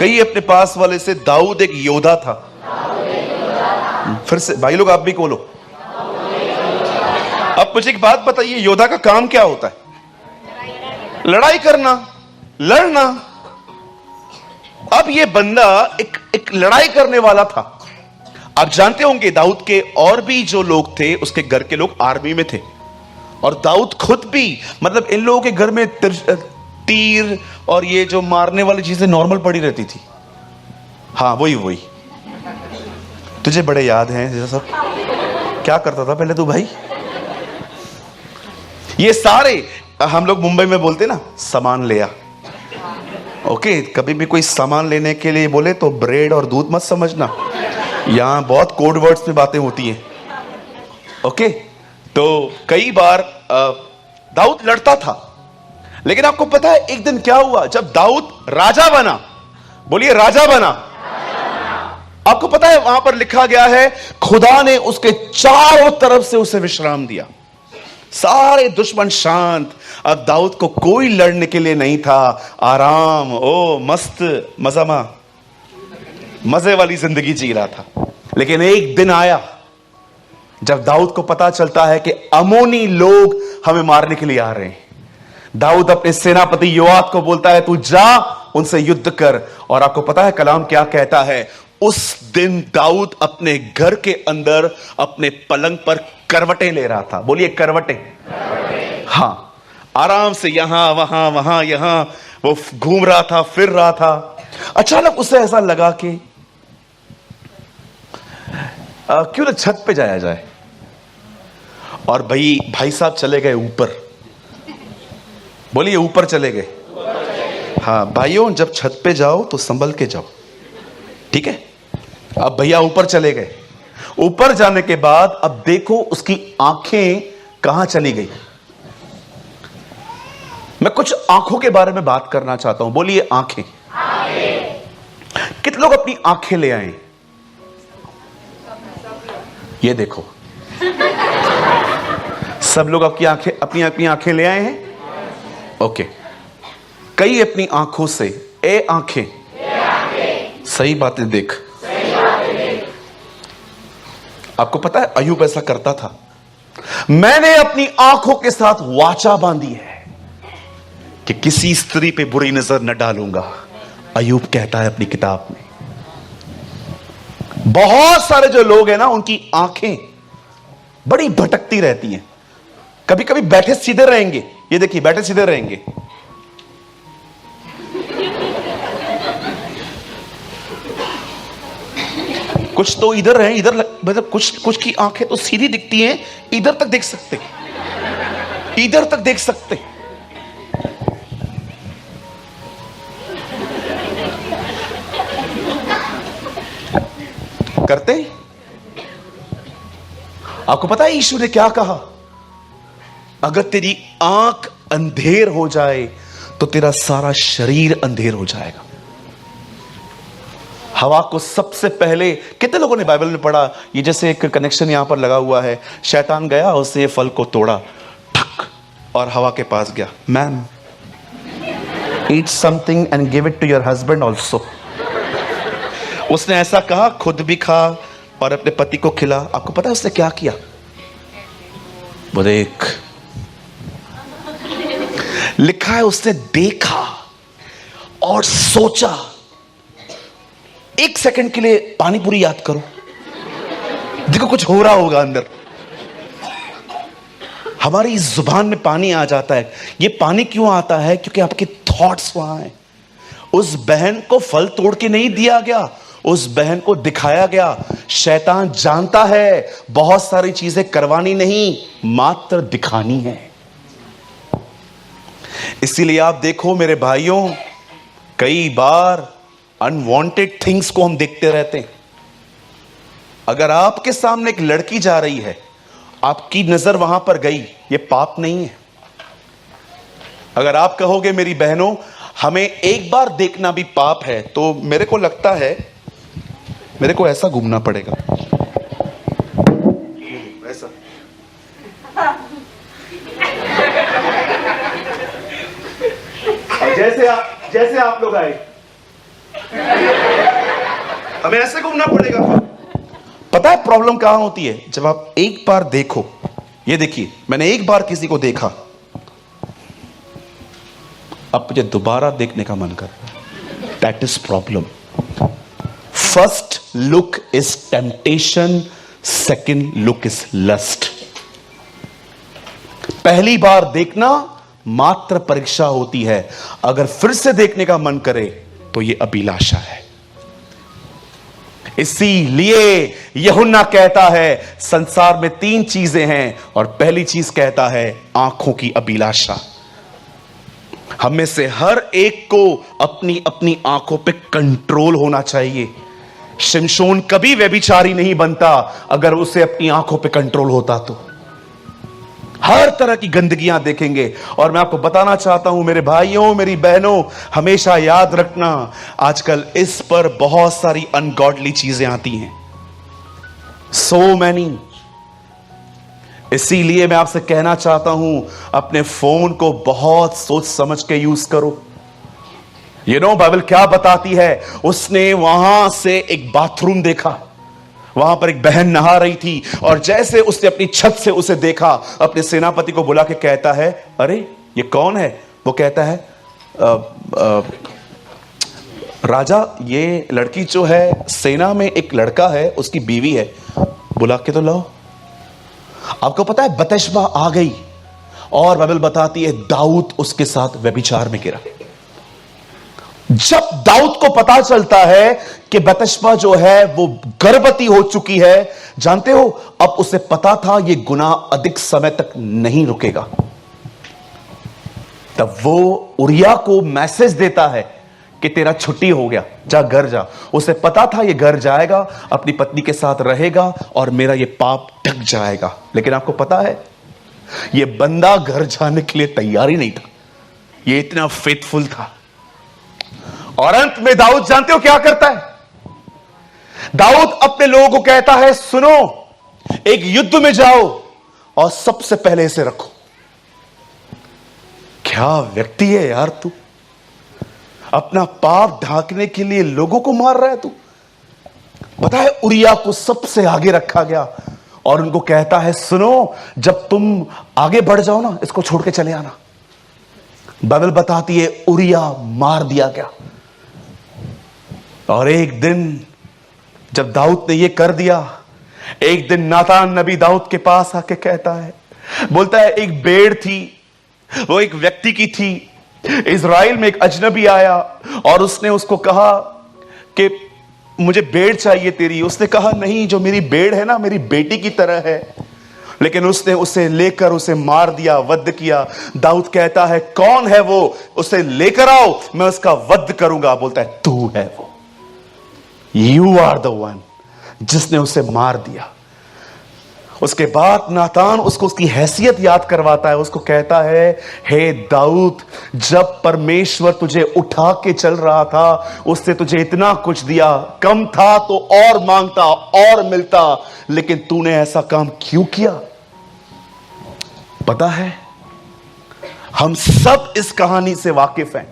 कहिए अपने पास वाले से, दाऊद एक योद्धा था। फिर से भाई लोग आप भी बोलो। अब मुझे एक बात बताइए, योद्धा का काम क्या होता है? लड़ाई करना, लड़ना। अब ये बंदा एक लड़ाई करने वाला था। आप जानते होंगे दाऊद के और भी जो लोग थे, उसके घर के लोग आर्मी में थे, और दाऊद खुद भी, मतलब इन लोगों के घर में तीर और ये जो मारने वाली चीजें नॉर्मल पड़ी रहती थी। हाँ वही तुझे बड़े याद हैं ये सब। क्या करता था पहले तू भाई? ये सारे हम लोग मुंबई में बोलते ना, सामान ले आ। ओके, कभी भी कोई सामान लेने के लिए बोले तो ब्रेड और दूध मत समझना, यहां बहुत कोड वर्ड्स में बातें होती हैं। ओके, तो कई बार दाऊद लड़ता था, लेकिन आपको पता है एक दिन क्या हुआ जब दाऊद राजा बना? बोलिए राजा बना। आपको पता है वहां पर लिखा गया है खुदा ने उसके चारों तरफ से उसे विश्राम दिया, सारे दुश्मन शांत। अब दाऊद को कोई लड़ने के लिए नहीं था, आराम, ओ मस्त मजामा, मजे वाली जिंदगी जी रहा था। लेकिन एक दिन आया जब दाऊद को पता चलता है कि अमोनी लोग हमें मारने के लिए आ रहे हैं। दाऊद अपने सेनापति योआब को बोलता है तू जा उनसे युद्ध कर। और आपको पता है कलाम क्या कहता है? उस दिन दाऊद अपने घर के अंदर अपने पलंग पर करवटें ले रहा था। बोलिए करवटें। हां, आराम से यहां वहां यहां वो घूम रहा था, फिर रहा था। अचानक उसे ऐसा लगा कि क्यों ना छत पे जाया जाए। और भाई साहब चले गए ऊपर। बोलिए ऊपर चले गए। हाँ भाइयों, जब छत पे जाओ तो संभल के जाओ, ठीक है? अब भैया ऊपर चले गए। ऊपर जाने के बाद अब देखो उसकी आंखें कहां चली गई। मैं कुछ आंखों के बारे में बात करना चाहता हूं। बोलिए आंखें। कितने लोग अपनी आंखें ले आए? ये देखो, सब लोग आपकी आंखें, अपनी आंखें ले आए हैं। ओके, कई अपनी आंखों से, ए आंखें सही बातें देख। आपको पता है अय्यूब ऐसा करता था। मैंने अपनी आंखों के साथ वाचा बांधी है कि किसी स्त्री पे बुरी नजर न डालूंगा। अय्यूब कहता है अपनी किताब में। बहुत सारे जो लोग हैं ना, उनकी आंखें बड़ी भटकती रहती हैं। कभी कभी बैठे सीधे रहेंगे, ये देखिए बैठे सीधे रहेंगे, कुछ तो इधर है, इधर मतलब कुछ की आंखें तो सीधी दिखती हैं, इधर तक देख सकते, इधर तक देख सकते। करते। आपको पता है यीशु ने क्या कहा? अगर तेरी आंख अंधेर हो जाए तो तेरा सारा शरीर अंधेर हो जाएगा। हवा को सबसे पहले, कितने लोगों ने बाइबल में पढ़ा? ये जैसे एक कनेक्शन यहां पर लगा हुआ है, शैतान गया उसने फल को तोड़ा, ठक, और हवा के पास गया, ma'am eat something and give it to your husband also. उसने ऐसा कहा, खुद भी खा और अपने पति को खिला। आपको पता है उसने क्या किया? वो देख, लिखा है उसने देखा और सोचा। एक सेकंड के लिए पानी पूरी याद करो, देखो कुछ हो रहा होगा अंदर। हमारी जुबान में पानी आ जाता है। ये पानी क्यों आता है? क्योंकि आपके थॉट्स वहां हैं। उस बहन को फल तोड़ के नहीं दिया गया, उस बहन को दिखाया गया। शैतान जानता है बहुत सारी चीजें करवानी नहीं, मात्र दिखानी है। इसीलिए आप देखो मेरे भाइयों, कई बार अनवांटेड थिंग्स को हम देखते रहते हैं। अगर आपके सामने एक लड़की जा रही है, आपकी नजर वहां पर गई, ये पाप नहीं है। अगर आप कहोगे मेरी बहनों हमें एक बार देखना भी पाप है, तो मेरे को लगता है मेरे को ऐसा घूमना पड़ेगा, ऐसा। जैसे आप लोग आए, हमें ऐसे घूमना पड़ेगा। पता है प्रॉब्लम कहां होती है? जब आप एक बार देखो, ये देखिए मैंने एक बार किसी को देखा, अब मुझे दोबारा देखने का मन कर रहा है। That is problem. First look is temptation, second look is lust. पहली बार देखना मात्र परीक्षा होती है, अगर फिर से देखने का मन करे तो यह अभिलाषा है। इसीलिए यूहन्ना कहता है संसार में 3 चीजें हैं, और पहली चीज कहता है आंखों की अभिलाषा। हम में से हर एक को अपनी अपनी आंखों पे कंट्रोल होना चाहिए। शिमशोन कभी व्यभिचारी नहीं बनता अगर उसे अपनी आंखों पे कंट्रोल होता तो। हर तरह की गंदगियां देखेंगे। और मैं आपको बताना चाहता हूं मेरे भाइयों मेरी बहनों, हमेशा याद रखना आजकल इस पर बहुत सारी अनगॉडली चीजें आती हैं, सो मैनी। इसीलिए मैं आपसे कहना चाहता हूं अपने फोन को बहुत सोच समझ के यूज करो। बाइबल क्या बताती है? उसने वहां से एक बाथरूम देखा, वहां पर एक बहन नहा रही थी, और जैसे उसने अपनी छत से उसे देखा, अपने सेनापति को बुला के कहता है अरे ये कौन है? वो कहता है राजा ये लड़की जो है सेना में एक लड़का है, उसकी बीवी है, बुला के तो लाओ। आपको पता है बतशबा आ गई, और बाइबल बताती है दाऊद उसके साथ व्यभिचार में गिरा। जब दाऊद को पता चलता है कि बतशबा जो है वो गर्भवती हो चुकी है, जानते हो अब उसे पता था ये गुनाह अधिक समय तक नहीं रुकेगा। तब वो उरिया को मैसेज देता है कि तेरा छुट्टी हो गया, जा घर जा। उसे पता था ये घर जाएगा, अपनी पत्नी के साथ रहेगा और मेरा ये पाप ढक जाएगा। लेकिन आपको पता है ये बंदा घर जाने के लिए तैयार ही नहीं था, ये इतना फेथफुल था। और अंत में दाऊद जानते हो क्या करता है? दाऊद अपने लोगों को कहता है सुनो, एक युद्ध में जाओ और सबसे पहले इसे रखो। क्या व्यक्ति है यार तू, अपना पाप ढांकने के लिए लोगों को मार रहा है तू। पता है उरिया को सबसे आगे रखा गया और उनको कहता है सुनो, जब तुम आगे बढ़ जाओ ना, इसको छोड़ के चले आना। बाइबल बताती है उरिया मार दिया गया। और एक दिन जब दाऊद ने यह कर दिया, एक दिन नातान नबी दाऊद के पास आके कहता है, बोलता है एक भेड़ थी, वो एक व्यक्ति की थी। इज़राइल में एक अजनबी आया और उसने उसको कहा कि मुझे भेड़ चाहिए तेरी। उसने कहा नहीं, जो मेरी भेड़ है ना मेरी बेटी की तरह है। लेकिन उसने उसे लेकर उसे मार दिया, वध किया। दाऊद कहता है कौन है वो? उसे लेकर आओ, मैं उसका वध करूंगा। बोलता है तू है वो, यू आर द वन, जिसने उसे मार दिया। उसके बाद नातान उसको उसकी हैसियत याद करवाता है। उसको कहता है हे दाऊद, जब परमेश्वर तुझे उठा के चल रहा था उससे तुझे इतना कुछ दिया, कम था तो और मांगता और मिलता, लेकिन तूने ऐसा काम क्यों किया? पता है हम सब इस कहानी से वाकिफ हैं,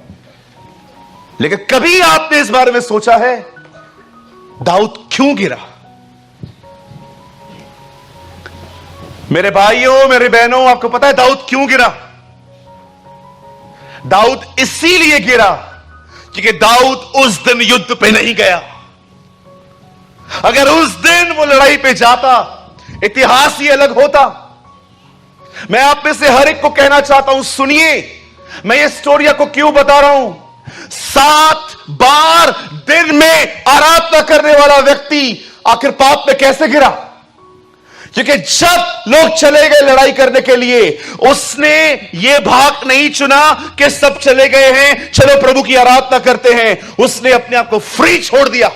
लेकिन कभी आपने इस बारे में सोचा है दाऊद क्यों गिरा? मेरे भाइयों मेरे बहनों, आपको पता है दाऊद क्यों गिरा? दाऊद इसीलिए गिरा क्योंकि दाऊद उस दिन युद्ध पे नहीं गया। अगर उस दिन वो लड़ाई पे जाता, इतिहास ही अलग होता। मैं आप में से हर एक को कहना चाहता हूं, सुनिए, मैं ये स्टोरी को क्यों बता रहा हूं। 7 बार दिन में आराधना करने वाला व्यक्ति आखिर पाप में कैसे गिरा? क्योंकि जब लोग चले गए लड़ाई करने के लिए, उसने यह भाग नहीं चुना कि सब चले गए हैं, चलो प्रभु की आराधना करते हैं। उसने अपने आप को फ्री छोड़ दिया।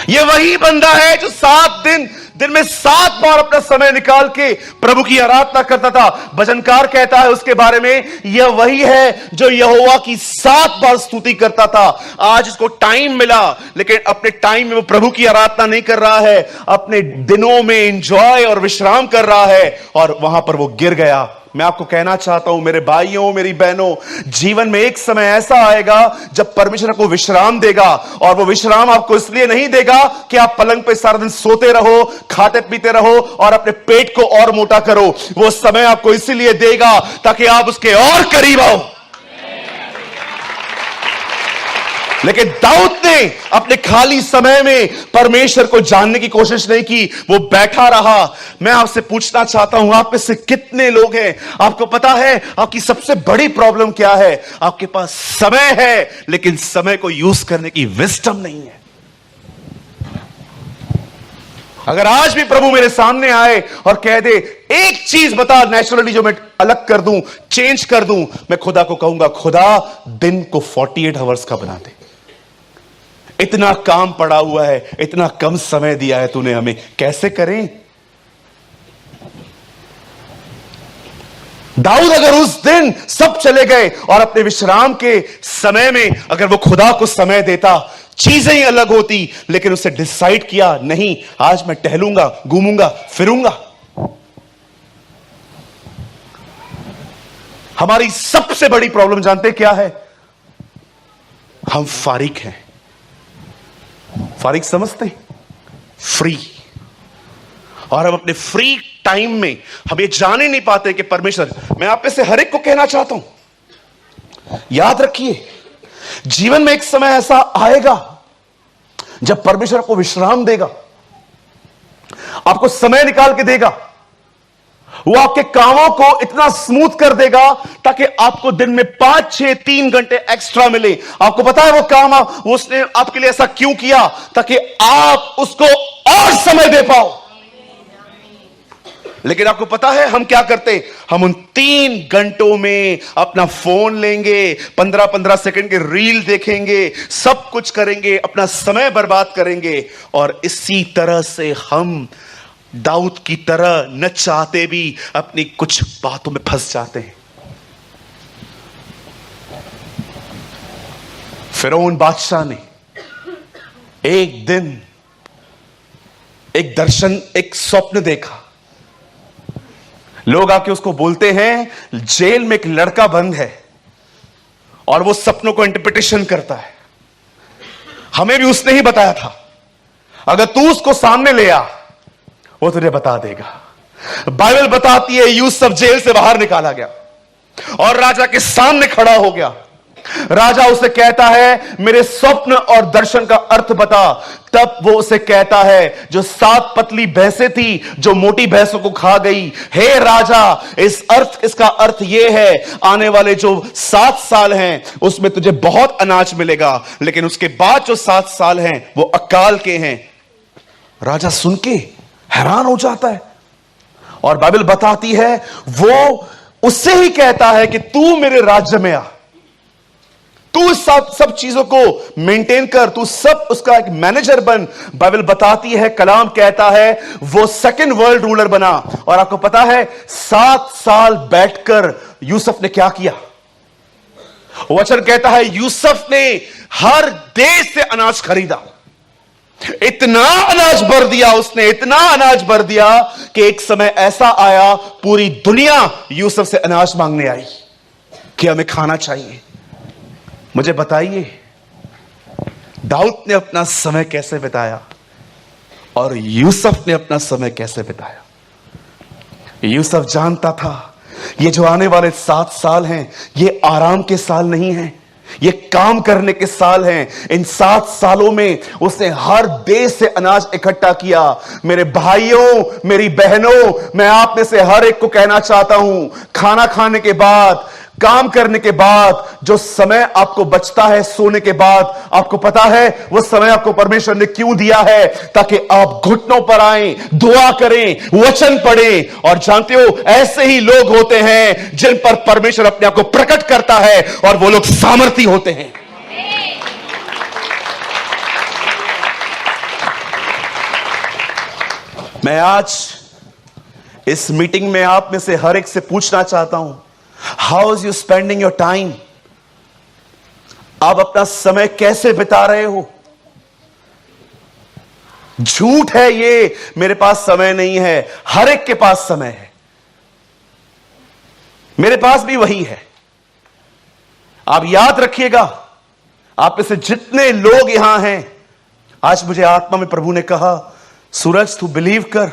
यह वही बंदा है जो 7 दिन में 7 बार अपना समय निकाल के प्रभु की आराधना करता था। भजनकार कहता है उसके बारे में, यह वही है जो यहोवा की 7 बार स्तुति करता था। आज इसको टाइम मिला, लेकिन अपने टाइम में वो प्रभु की आराधना नहीं कर रहा है, अपने दिनों में एंजॉय और विश्राम कर रहा है, और वहां पर वो गिर गया। मैं आपको कहना चाहता हूं, मेरे भाइयों, मेरी बहनों, जीवन में एक समय ऐसा आएगा जब परमेश्वर आपको विश्राम देगा, और वो विश्राम आपको इसलिए नहीं देगा कि आप पलंग पे सारा दिन सोते रहो, खाते पीते रहो और अपने पेट को और मोटा करो। वो समय आपको इसीलिए देगा ताकि आप उसके और करीब आओ। लेकिन दाऊद ने अपने खाली समय में परमेश्वर को जानने की कोशिश नहीं की, वो बैठा रहा। मैं आपसे पूछना चाहता हूं, आप में से कितने लोग हैं, आपको पता है आपकी सबसे बड़ी प्रॉब्लम क्या है? आपके पास समय है, लेकिन समय को यूज करने की विजडम नहीं है। अगर आज भी प्रभु मेरे सामने आए और कह दे, एक चीज बता नेचुरली जो मैं अलग कर दूं, चेंज कर दूं, मैं खुदा को कहूंगा, खुदा दिन को 48 आवर्स का बना दे। इतना काम पड़ा हुआ है, इतना कम समय दिया है तूने हमें, कैसे करें? दाऊद अगर उस दिन सब चले गए और अपने विश्राम के समय में अगर वो खुदा को समय देता, चीजें ही अलग होती। लेकिन उसने डिसाइड किया, नहीं, आज मैं टहलूंगा, घूमूंगा, फिरूंगा। हमारी सबसे बड़ी प्रॉब्लम जानते क्या है? हम फारिग हैं। फारिग समझते? फ्री। और हम अपने फ्री टाइम में हम ये जान ही नहीं पाते कि परमेश्वर, मैं आप में से हर एक को कहना चाहता हूं, याद रखिए, जीवन में एक समय ऐसा आएगा जब परमेश्वर आपको विश्राम देगा, आपको समय निकाल के देगा। वो आपके कामों को इतना स्मूथ कर देगा ताकि आपको दिन में 5, 6, 3 घंटे एक्स्ट्रा मिले। आपको पता है वो काम उसने आपके लिए ऐसा क्यों किया? ताकि आप उसको और समय दे पाओ। लेकिन आपको पता है हम क्या करते? हम उन 3 घंटों में अपना फोन लेंगे, 15-15 सेकंड के रील देखेंगे, सब कुछ करेंगे, अपना समय बर्बाद करेंगे। और इसी तरह से हम दाऊद की तरह न चाहते भी अपनी कुछ बातों में फंस जाते हैं। फिरौन बादशाह ने एक दिन एक दर्शन, एक स्वप्न देखा। लोग आके उसको बोलते हैं, जेल में एक लड़का बंद है और वो सपनों को इंटरप्रिटेशन करता है। हमें भी उसने ही बताया था, अगर तू उसको सामने ले आ, वो तुझे बता देगा। बाइबल बताती है यूसुफ जेल से बाहर निकाला गया और राजा के सामने खड़ा हो गया। राजा उसे कहता है, मेरे स्वप्न और दर्शन का अर्थ बता। तब वो उसे कहता है, जो 7 पतली भैंसें थी जो मोटी भैंसों को खा गई, हे राजा, इसका अर्थ यह है, आने वाले जो 7 साल हैं उसमें तुझे बहुत अनाज मिलेगा, लेकिन उसके बाद जो 7 साल हैं वो अकाल के हैं। राजा सुन के हैरान हो जाता है और बाइबल बताती है वो उससे ही कहता है कि तू मेरे राज्य में आ, तू सब चीजों को मेंटेन कर, तू सब उसका एक मैनेजर बन। बाइबल बताती है, कलाम कहता है वो सेकंड वर्ल्ड रूलर बना। और आपको पता है 7 साल बैठकर यूसुफ ने क्या किया? वचन कहता है यूसुफ ने हर देश से अनाज खरीदा। इतना अनाज भर दिया उसने, इतना अनाज भर दिया कि एक समय ऐसा आया पूरी दुनिया यूसुफ से अनाज मांगने आई कि हमें खाना चाहिए। मुझे बताइए दाऊद ने अपना समय कैसे बिताया और यूसुफ ने अपना समय कैसे बिताया? यूसुफ जानता था ये जो आने वाले 7 साल हैं ये आराम के साल नहीं हैं, ये काम करने के साल हैं। इन 7 सालों में उसने हर देश से अनाज इकट्ठा किया। मेरे भाइयों, मेरी बहनों, मैं आप में से हर एक को कहना चाहता हूं, खाना खाने के बाद, काम करने के बाद जो समय आपको बचता है सोने के बाद, आपको पता है वो समय आपको परमेश्वर ने क्यों दिया है? ताकि आप घुटनों पर आएं, दुआ करें, वचन पढ़ें। और जानते हो, ऐसे ही लोग होते हैं जिन पर परमेश्वर अपने आप को प्रकट करता है और वो लोग सामर्थी होते हैं। मैं आज इस मीटिंग में आप में से हर एक से पूछना चाहता हूं, how is you spending your time? आप अपना समय कैसे बिता रहे हो? झूठ है ये मेरे पास समय नहीं है। हर एक के पास समय है, मेरे पास भी वही है। आप याद रखिएगा, आप में से जितने लोग यहां हैं, आज मुझे आत्मा में प्रभु ने कहा, सूरज तू बिलीव कर,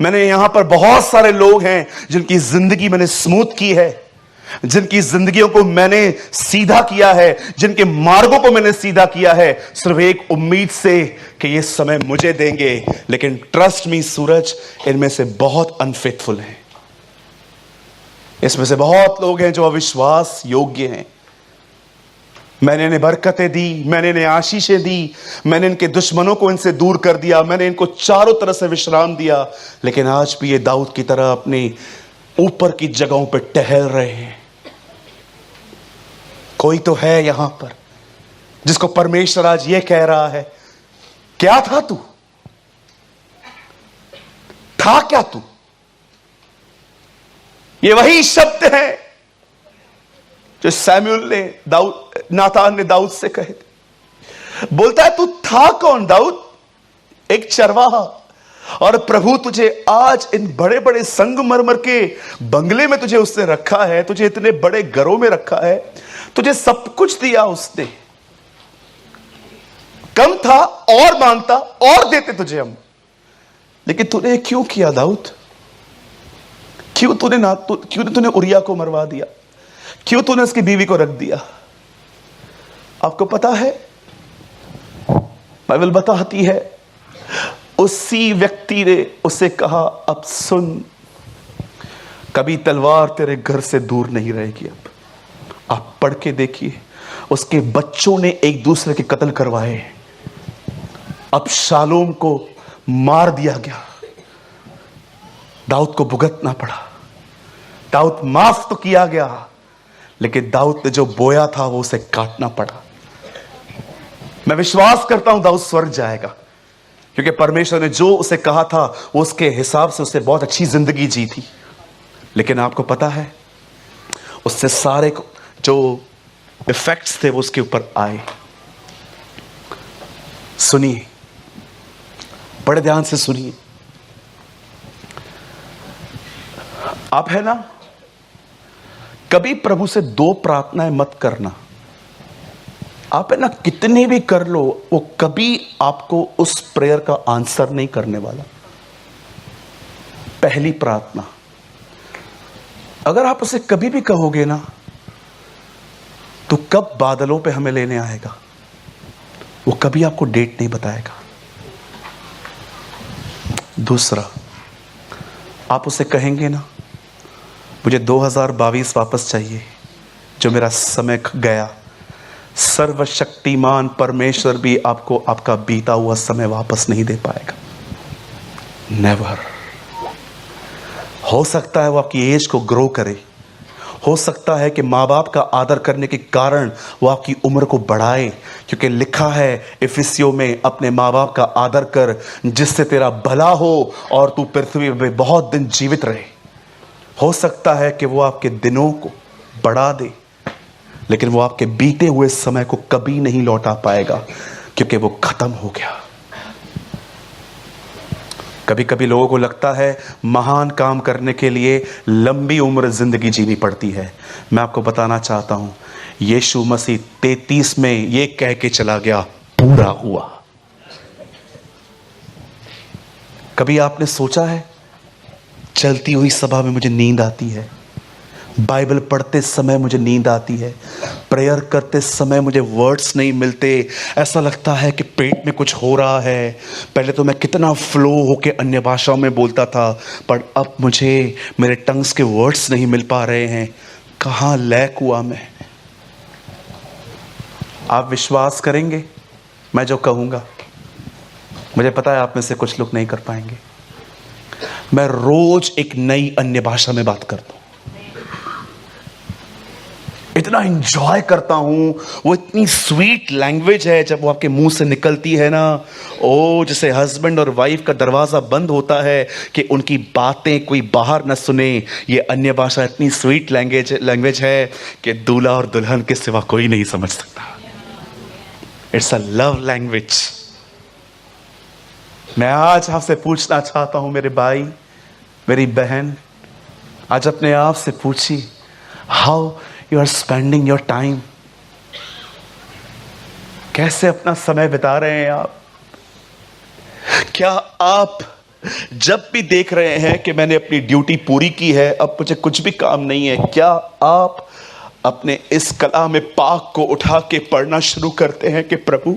मैंने यहां पर बहुत सारे लोग हैं जिनकी जिंदगी मैंने स्मूथ की है, जिनकी जिंदगियों को मैंने सीधा किया है, जिनके मार्गों को मैंने सीधा किया है, सिर्फ एक उम्मीद से कि ये समय मुझे देंगे। लेकिन ट्रस्ट मी सूरज, इनमें से बहुत अनफेथफुल हैं। इसमें से बहुत लोग हैं जो अविश्वास योग्य हैं। मैंने इन्हें बरकतें दी, मैंने इन्हें आशीषें दी, मैंने इनके दुश्मनों को इनसे दूर कर दिया, मैंने इनको चारों तरफ से विश्राम दिया, लेकिन आज भी ये दाऊद की तरह अपनी ऊपर की जगहों पर टहल रहे हैं। कोई तो है यहां पर जिसको परमेश्वर आज ये कह रहा है, क्या था तू? था क्या तू? ये वही शब्द है जो सैमुअल ने नातान ने दाऊद से कहे थे। बोलता है, तू था कौन दाऊद? एक चरवाहा। और प्रभु तुझे आज इन बड़े बड़े संगमरमर के बंगले में तुझे उसने रखा है, तुझे इतने बड़े घरों में रखा है, तुझे सब कुछ दिया उसने। कम था और मांगता और देते तुझे हम, लेकिन तूने क्यों किया दाऊद? क्यों तूने उरिया को मरवा दिया? क्यों तूने उसकी बीवी को रख दिया? आपको पता है, बाइबल बताती है, उसी व्यक्ति ने उसे कहा, अब सुन, कभी तलवार तेरे घर से दूर नहीं रहेगी। अब आप पढ़ के देखिए, उसके बच्चों ने एक दूसरे के कत्ल करवाए। अब शालोम को मार दिया गया, दाऊद को भुगतना पड़ा। दाऊद माफ तो किया गया, लेकिन दाऊद ने जो बोया था वो उसे काटना पड़ा। मैं विश्वास करता हूं दाऊद स्वर्ग जाएगा, क्योंकि परमेश्वर ने जो उसे कहा था वो उसके हिसाब से उसने बहुत अच्छी जिंदगी जी थी। लेकिन आपको पता है, उससे सारे जो इफेक्ट्स थे वो उसके ऊपर आए। सुनिए, बड़े ध्यान से सुनिए। आप है ना, कभी प्रभु से 2 प्रार्थनाएं मत करना। आप है ना, कितने भी कर लो, वो कभी आपको उस प्रेयर का आंसर नहीं करने वाला। पहली प्रार्थना, अगर आप उसे कभी भी कहोगे ना, तो कब बादलों पे हमें लेने आएगा, वो कभी आपको डेट नहीं बताएगा। दूसरा, आप उसे कहेंगे ना, मुझे 2022 वापस चाहिए, जो मेरा समय गया, सर्वशक्तिमान परमेश्वर भी आपको आपका बीता हुआ समय वापस नहीं दे पाएगा। नेवर। हो सकता है वो आपकी एज को ग्रो करे, हो सकता है कि माँ बाप का आदर करने के कारण वो आपकी उम्र को बढ़ाए, क्योंकि लिखा है इफिसियों में, अपने माँ बाप का आदर कर जिससे तेरा भला हो और तू पृथ्वी में बहुत दिन जीवित रहे। हो सकता है कि वो आपके दिनों को बढ़ा दे, लेकिन वो आपके बीते हुए समय को कभी नहीं लौटा पाएगा, क्योंकि वो खत्म हो गया। कभी कभी लोगों को लगता है महान काम करने के लिए लंबी उम्र जिंदगी जीनी पड़ती है। मैं आपको बताना चाहता हूं, यीशु मसीह 33 में ये कह के चला गया, पूरा हुआ। कभी आपने सोचा है, चलती हुई सभा में मुझे नींद आती है, बाइबल पढ़ते समय मुझे नींद आती है, प्रेयर करते समय मुझे वर्ड्स नहीं मिलते, ऐसा लगता है कि पेट में कुछ हो रहा है। पहले तो मैं कितना फ्लो होके अन्य भाषाओं में बोलता था, पर अब मुझे मेरे टंग्स के वर्ड्स नहीं मिल पा रहे हैं। कहाँ लैक हुआ मैं। आप विश्वास करेंगे मैं जो कहूँगा? मुझे पता है आप में से कुछ लोग नहीं कर पाएंगे। मैं रोज एक नई अन्य भाषा में बात करता हूं, इतना एंजॉय करता हूं। वो इतनी स्वीट लैंग्वेज है, जब वो आपके मुंह से निकलती है ना, ओ जैसे हस्बैंड और वाइफ का दरवाजा बंद होता है कि उनकी बातें कोई बाहर न सुने। ये अन्य भाषा इतनी स्वीट लैंग्वेज है कि दूल्हा और दुल्हन के सिवा कोई नहीं समझ सकता। It's a love language. मैं आज आपसे पूछना चाहता हूं, मेरे भाई मेरी बहन, आज अपने आप से पूछिए, how you are spending your time. कैसे अपना समय बिता रहे हैं आप? क्या आप जब भी देख रहे हैं कि मैंने अपनी ड्यूटी पूरी की है, अब मुझे कुछ भी काम नहीं है, क्या आप अपने इस कलाम पाक को उठा के पढ़ना शुरू करते हैं कि प्रभु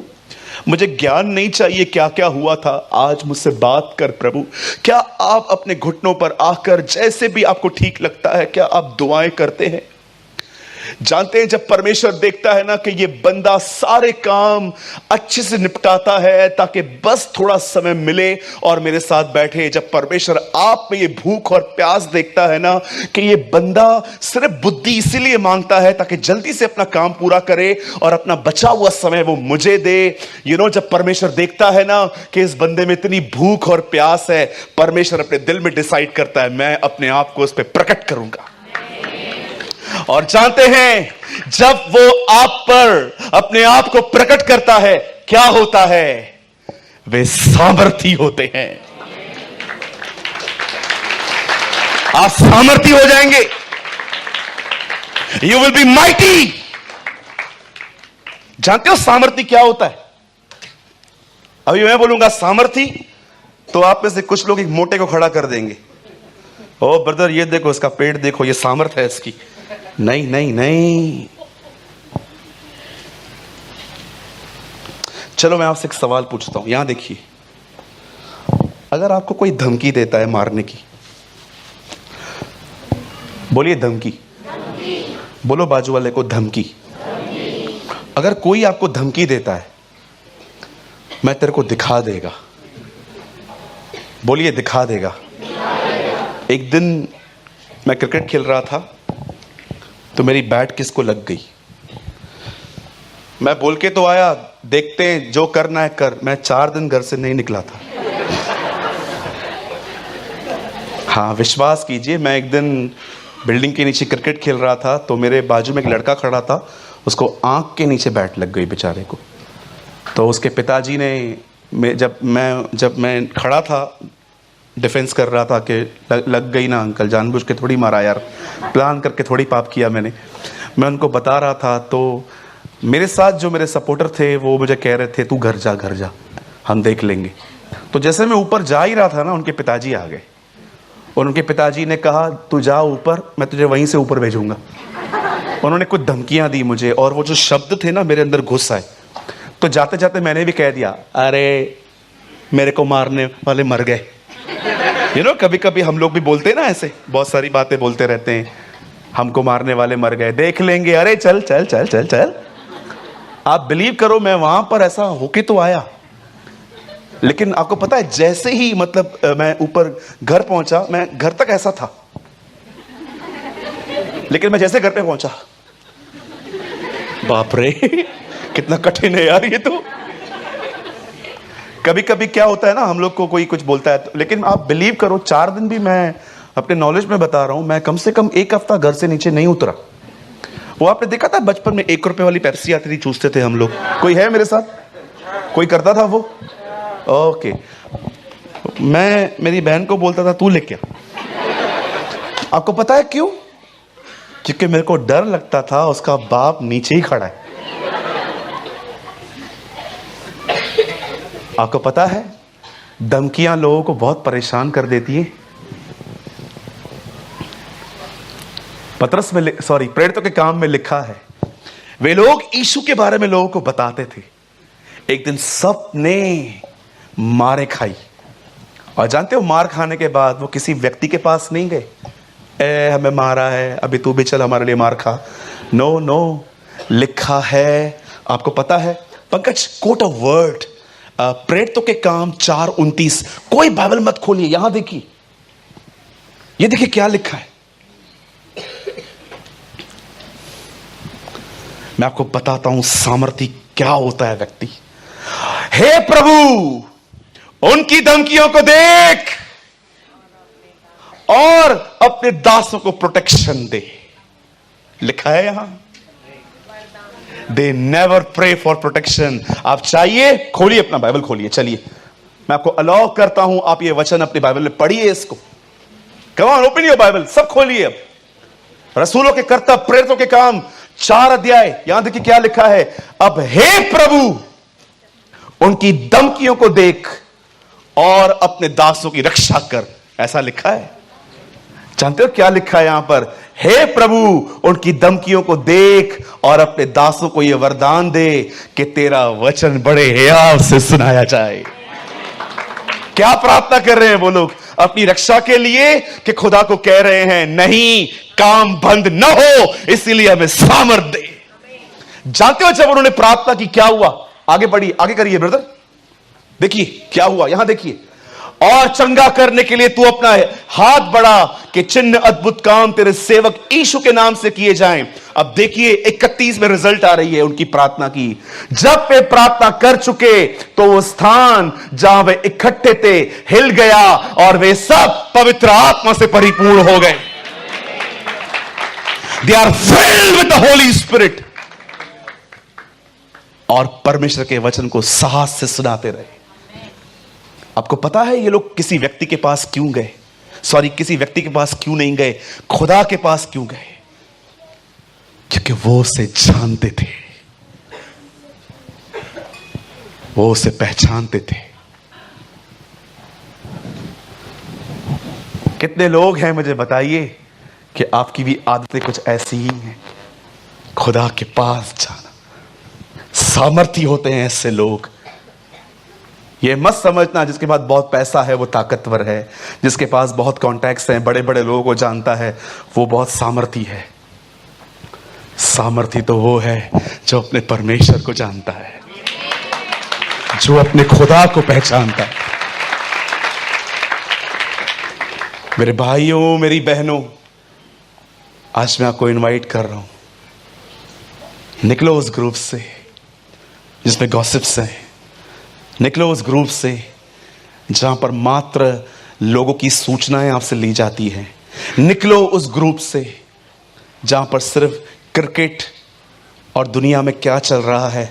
मुझे ज्ञान नहीं चाहिए क्या क्या हुआ था, आज मुझसे बात कर प्रभु। क्या आप अपने घुटनों पर आकर जैसे भी आपको ठीक लगता है, क्या आप दुआएं करते हैं? जानते हैं जब परमेश्वर देखता है ना कि ये बंदा सारे काम अच्छे से निपटाता है ताकि बस थोड़ा समय मिले और मेरे साथ बैठे, जब परमेश्वर आप में ये भूख और प्यास देखता है ना कि ये बंदा सिर्फ बुद्धि इसीलिए मांगता है ताकि जल्दी से अपना काम पूरा करे और अपना बचा हुआ समय वो मुझे दे, जब परमेश्वर देखता है ना कि इस बंदे में इतनी भूख और प्यास है, परमेश्वर अपने दिल में डिसाइड करता है मैं अपने आप को उस पर प्रकट करूंगा। और जानते हैं जब वो आप पर अपने आप को प्रकट करता है, क्या होता है? वे सामर्थी होते हैं। आप सामर्थी हो जाएंगे। You will be mighty. जानते हो सामर्थी क्या होता है? अभी मैं बोलूंगा सामर्थी, तो आप में से कुछ लोग एक मोटे को खड़ा कर देंगे। ओ ब्रदर ये देखो, इसका पेट देखो, ये सामर्थ है इसकी। नहीं नहीं नहीं। चलो मैं आपसे एक सवाल पूछता हूं, यहां देखिए। अगर आपको कोई धमकी देता है मारने की, बोलिए धमकी। बोलो बाजू वाले को धमकी। अगर कोई आपको धमकी देता है, मैं तेरे को दिखा देगा, बोलिए दिखा देगा। एक दिन मैं क्रिकेट खेल रहा था तो मेरी बैट किसको लग गई। मैं बोल के तो आया, देखते हैं जो करना है कर। मैं 4 दिन घर से नहीं निकला था। हाँ विश्वास कीजिए, मैं एक दिन बिल्डिंग के नीचे क्रिकेट खेल रहा था तो मेरे बाजू में एक लड़का खड़ा था, उसको आंख के नीचे बैट लग गई बेचारे को। तो उसके पिताजी ने जब मैं खड़ा था डिफेंस कर रहा था कि लग गई ना अंकल, जानबूझ के थोड़ी मारा यार, प्लान करके थोड़ी पाप किया मैंने। मैं उनको बता रहा था तो मेरे साथ जो मेरे सपोर्टर थे वो मुझे कह रहे थे तू घर जा, हम देख लेंगे। तो जैसे मैं ऊपर जा ही रहा था ना, उनके पिताजी आ गए और उनके पिताजी ने कहा तू जा ऊपर, मैं तुझे वहीं से ऊपर भेजूंगा। उन्होंने कुछ धमकियां दी मुझे और वो जो शब्द थे ना मेरे अंदर घुस आए। तो जाते जाते मैंने भी कह दिया, अरे मेरे को मारने वाले मर गए। कभी कभी हम लोग भी बोलते हैं ना, ऐसे बहुत सारी बातें बोलते रहते हैं, हमको मारने वाले मर गए, देख लेंगे, अरे चल चल चल चल चल। आप बिलीव करो मैं वहां पर ऐसा होके तो आया, लेकिन आपको पता है जैसे ही मैं ऊपर घर पहुंचा, मैं घर तक ऐसा था, लेकिन मैं जैसे घर पे पहुंचा, बाप रे कितना कठिन है यार ये तो। कभी कभी क्या होता है ना, हम लोग को कोई कुछ बोलता है तो, लेकिन आप बिलीव करो 4 दिन भी, मैं अपने नॉलेज में बता रहा हूं, मैं कम से कम 1 हफ्ता घर से नीचे नहीं उतरा। वो आपने देखा था बचपन में 1 रुपए वाली पेप्सी आती थी, चूसते थे हम लोग। कोई है मेरे साथ? कोई करता था वो? ओके। मैं मेरी बहन को बोलता था तू लेके आ। आपको पता है क्यों? क्योंकि मेरे को डर लगता था उसका बाप नीचे ही खड़ा है। आपको पता है धमकियां लोगों को बहुत परेशान कर देती है। पतरस में प्रेरितों के काम में लिखा है, वे लोग यीशु के बारे में लोगों को बताते थे। एक दिन सब ने मारे खाई, और जानते हो मार खाने के बाद वो किसी व्यक्ति के पास नहीं गए, हमें मारा है, अभी तू भी चल हमारे लिए मार खा। नो नो, लिखा है, आपको पता है, पंकज कोट अ वर्ड, प्रेरितों के काम 4:29। कोई बाइबल मत खोलिए, यहां देखिए, ये देखिए क्या लिखा है। मैं आपको बताता हूं सामर्थ्य क्या होता है व्यक्ति। हे प्रभु, उनकी धमकियों को देख और अपने दासों को प्रोटेक्शन दे। लिखा है यहां, they never pray for protection. आप चाहिए खोलिए अपना बाइबल, खोलिए, चलिए मैं आपको अलाउ करता हूं, आप ये वचन अपनी बाइबल में पढ़िए इसको। कम ऑन, ओपन योर बाइबल, सब खोलिए। अब रसूलों के कर्तव्य, प्रेरितों के काम 4 अध्याय, यहां देखिए क्या लिखा है। अब हे प्रभु, उनकी धमकियों को देख और अपने दासों की रक्षा कर, ऐसा लिखा है। जानते हो क्या लिखा है यहां पर? हे प्रभु, उनकी धमकियों को देख और अपने दासों को यह वरदान दे कि तेरा वचन बड़े हियाव से सुनाया जाए। क्या प्रार्थना कर रहे हैं वो लोग? अपनी रक्षा के लिए, कि खुदा को कह रहे हैं नहीं, काम बंद न हो, इसीलिए हमें सामर्थ दे। जानते हो जब उन्होंने प्रार्थना की क्या हुआ? आगे बढ़िए, आगे करिए ब्रदर, देखिए क्या हुआ, यहां देखिए। और चंगा करने के लिए तू अपना हाथ बढ़ा कि चिन्ह अद्भुत काम तेरे सेवक यीशु के नाम से किए जाएं। अब देखिए 31 में रिजल्ट आ रही है उनकी प्रार्थना की। जब वे प्रार्थना कर चुके तो वो स्थान जहां वे इकट्ठे थे हिल गया और वे सब पवित्र आत्मा से परिपूर्ण हो गए। They are filled with the holy spirit. और परमेश्वर के वचन को साहस से सुनाते रहे। आपको पता है ये लोग किसी व्यक्ति के पास क्यों गए? किसी व्यक्ति के पास क्यों नहीं गए? खुदा के पास क्यों गए? क्योंकि वो उसे जानते थे, वो उसे पहचानते थे। कितने लोग हैं मुझे बताइए कि आपकी भी आदतें कुछ ऐसी ही हैं? खुदा के पास जाना, सामर्थी होते हैं ऐसे लोग। ये मत समझना जिसके पास बहुत पैसा है वो ताकतवर है, जिसके पास बहुत कॉन्टैक्ट्स हैं, बड़े बड़े लोगों को जानता है, वो बहुत सामर्थी है। सामर्थी तो वो है जो अपने परमेश्वर को जानता है, जो अपने खुदा को पहचानता है। मेरे भाइयों, मेरी बहनों, आज मैं आपको इनवाइट कर रहा हूं, निकलो उस ग्रुप से जिसमें गॉसिप्स हैं। निकलो उस ग्रुप से जहां पर मात्र लोगों की सूचनाएं आपसे ली जाती हैं। निकलो उस ग्रुप से जहां पर सिर्फ क्रिकेट और दुनिया में क्या चल रहा है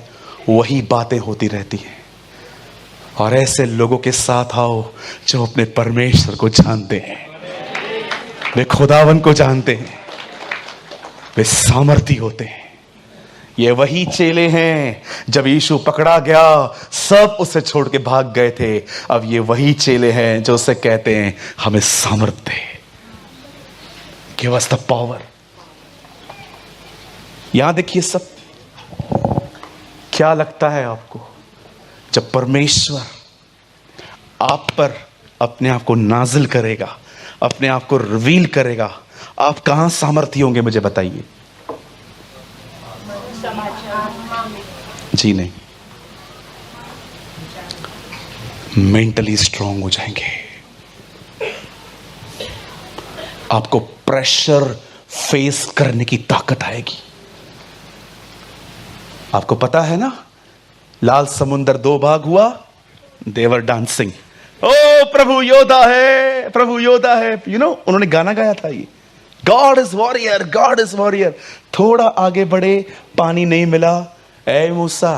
वही बातें होती रहती हैं। और ऐसे लोगों के साथ आओ जो अपने परमेश्वर को जानते हैं, वे खुदावन को जानते हैं, वे सामर्थी होते हैं। ये वही चेले हैं, जब यीशु पकड़ा गया सब उसे छोड़ के भाग गए थे। अब ये वही चेले हैं जो उसे कहते हैं हमें सामर्थ दे, गिव अस द पावर। यहां देखिए सब, क्या लगता है आपको जब परमेश्वर आप पर अपने आप को नाजिल करेगा, अपने आप को रिवील करेगा, आप कहां सामर्थी होंगे मुझे बताइए? जी नहीं, मेंटली स्ट्रांग हो जाएंगे। आपको प्रेशर फेस करने की ताकत आएगी। आपको पता है ना, लाल समुंदर 2 भाग हुआ, देवर डांसिंग, ओ प्रभु योद्धा है, प्रभु योद्धा है। उन्होंने गाना गाया था ये, God is warrior, God is warrior. थोड़ा आगे बढ़े, पानी नहीं मिला, ए मूसा,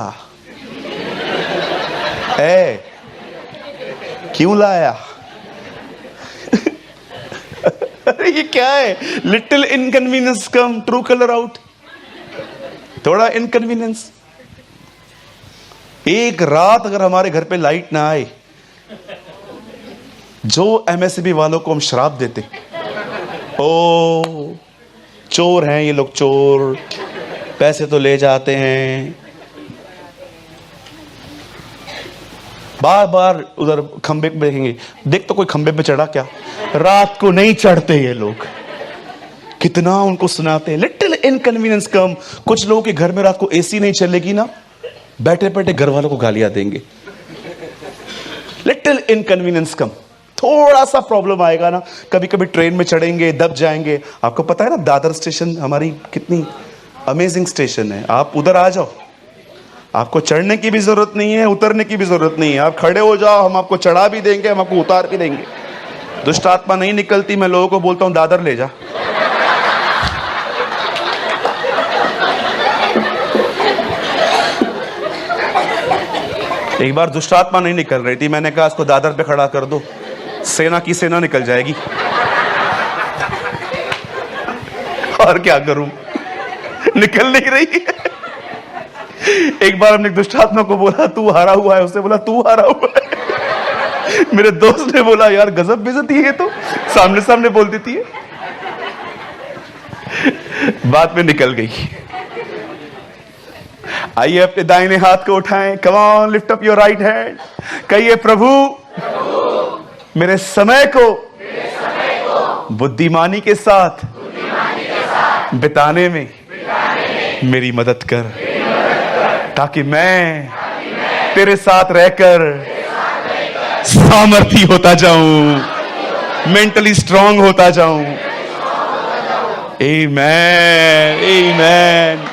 ए क्यों लाया? अरे ये क्या है? लिटिल इनकन्वीनियंस कम, ट्रू कलर आउट। थोड़ा इनकन्वीनियंस। एक रात अगर हमारे घर पे लाइट ना आए, जो एमएसबी वालों को हम श्राप देते, ओ चोर हैं ये लोग, चोर, पैसे तो ले जाते हैं। बार बार उधर खंबे पे देखेंगे, देख तो कोई खंबे पे चढ़ा क्या? रात को नहीं चढ़ते ये लोग, कितना उनको सुनाते हैं। लिटिल इनकन्वीनियंस कम। कुछ लोगों के घर में रात को एसी नहीं चलेगी ना, बैठे बैठे घर वालों को गालियां देंगे। लिटिल इनकन्वीनियंस कम। थोड़ा सा प्रॉब्लम आएगा ना, कभी कभी ट्रेन में चढ़ेंगे, दब जाएंगे। आपको पता है ना दादर स्टेशन हमारी कितनी अमेजिंग स्टेशन है। आप उधर आ जाओ, आपको चढ़ने की भी जरूरत नहीं है, उतरने की भी जरूरत नहीं है। आप खड़े हो जाओ, हम आपको चढ़ा भी देंगे, हम आपको उतार भी देंगे। दुष्ट आत्मा नहीं निकलती। मैं लोगों को बोलता हूं दादर ले जा। एक बार दुष्ट आत्मा नहीं निकल रही थी, मैंने कहा इसको दादर पे खड़ा कर दो, सेना की सेना निकल जाएगी। और क्या करूं, निकल नहीं रही है। एक बार हमने दुष्ट आत्मा को बोला तू हारा हुआ है, उसने बोला तू हारा हुआ है। मेरे दोस्त ने बोला यार गजब बेइज्जती है, तो सामने सामने बोल देती है। बाद में निकल गई। आइए अपने दाहिने हाथ को उठाएं। Come on, lift up your right hand. कहिए प्रभु मेरे समय को बुद्धिमानी के साथ बिताने में मेरी मदद कर, ताकि मैं तेरे साथ रहकर सामर्थी होता जाऊं, मेंटली स्ट्रांग होता जाऊं। आमेन, आमेन।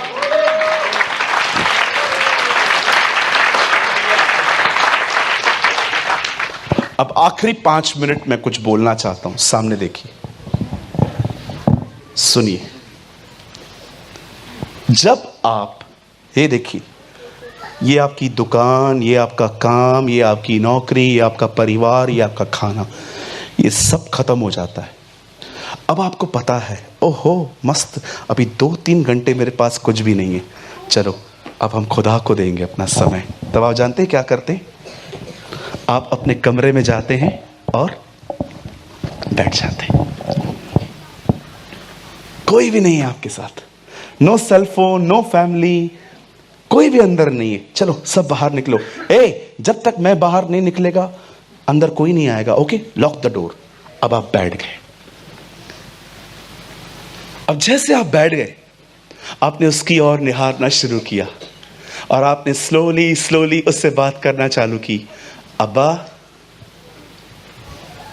अब आखिरी 5 मिनट में कुछ बोलना चाहता हूं। सामने देखिए, सुनिए। जब आप ये देखिए, ये आपकी दुकान, ये आपका काम, ये आपकी नौकरी, ये आपका परिवार, ये आपका खाना, ये सब खत्म हो जाता है। अब आपको पता है ओहो मस्त, अभी 2-3 घंटे मेरे पास कुछ भी नहीं है, चलो अब हम खुदा को देंगे अपना समय। तब आप जानते हैं क्या करते हैं? आप अपने कमरे में जाते हैं और बैठ जाते हैं। कोई भी नहीं है आपके साथ, no cell phone, no family, कोई भी अंदर नहीं है। चलो सब बाहर निकलो। जब तक मैं बाहर नहीं निकलेगा अंदर कोई नहीं आएगा। Okay, lock the door. अब आप बैठ गए। अब जैसे आप बैठ गए, आपने उसकी ओर निहारना शुरू किया और आपने स्लोली स्लोली उससे बात करना चालू की। अब्बा,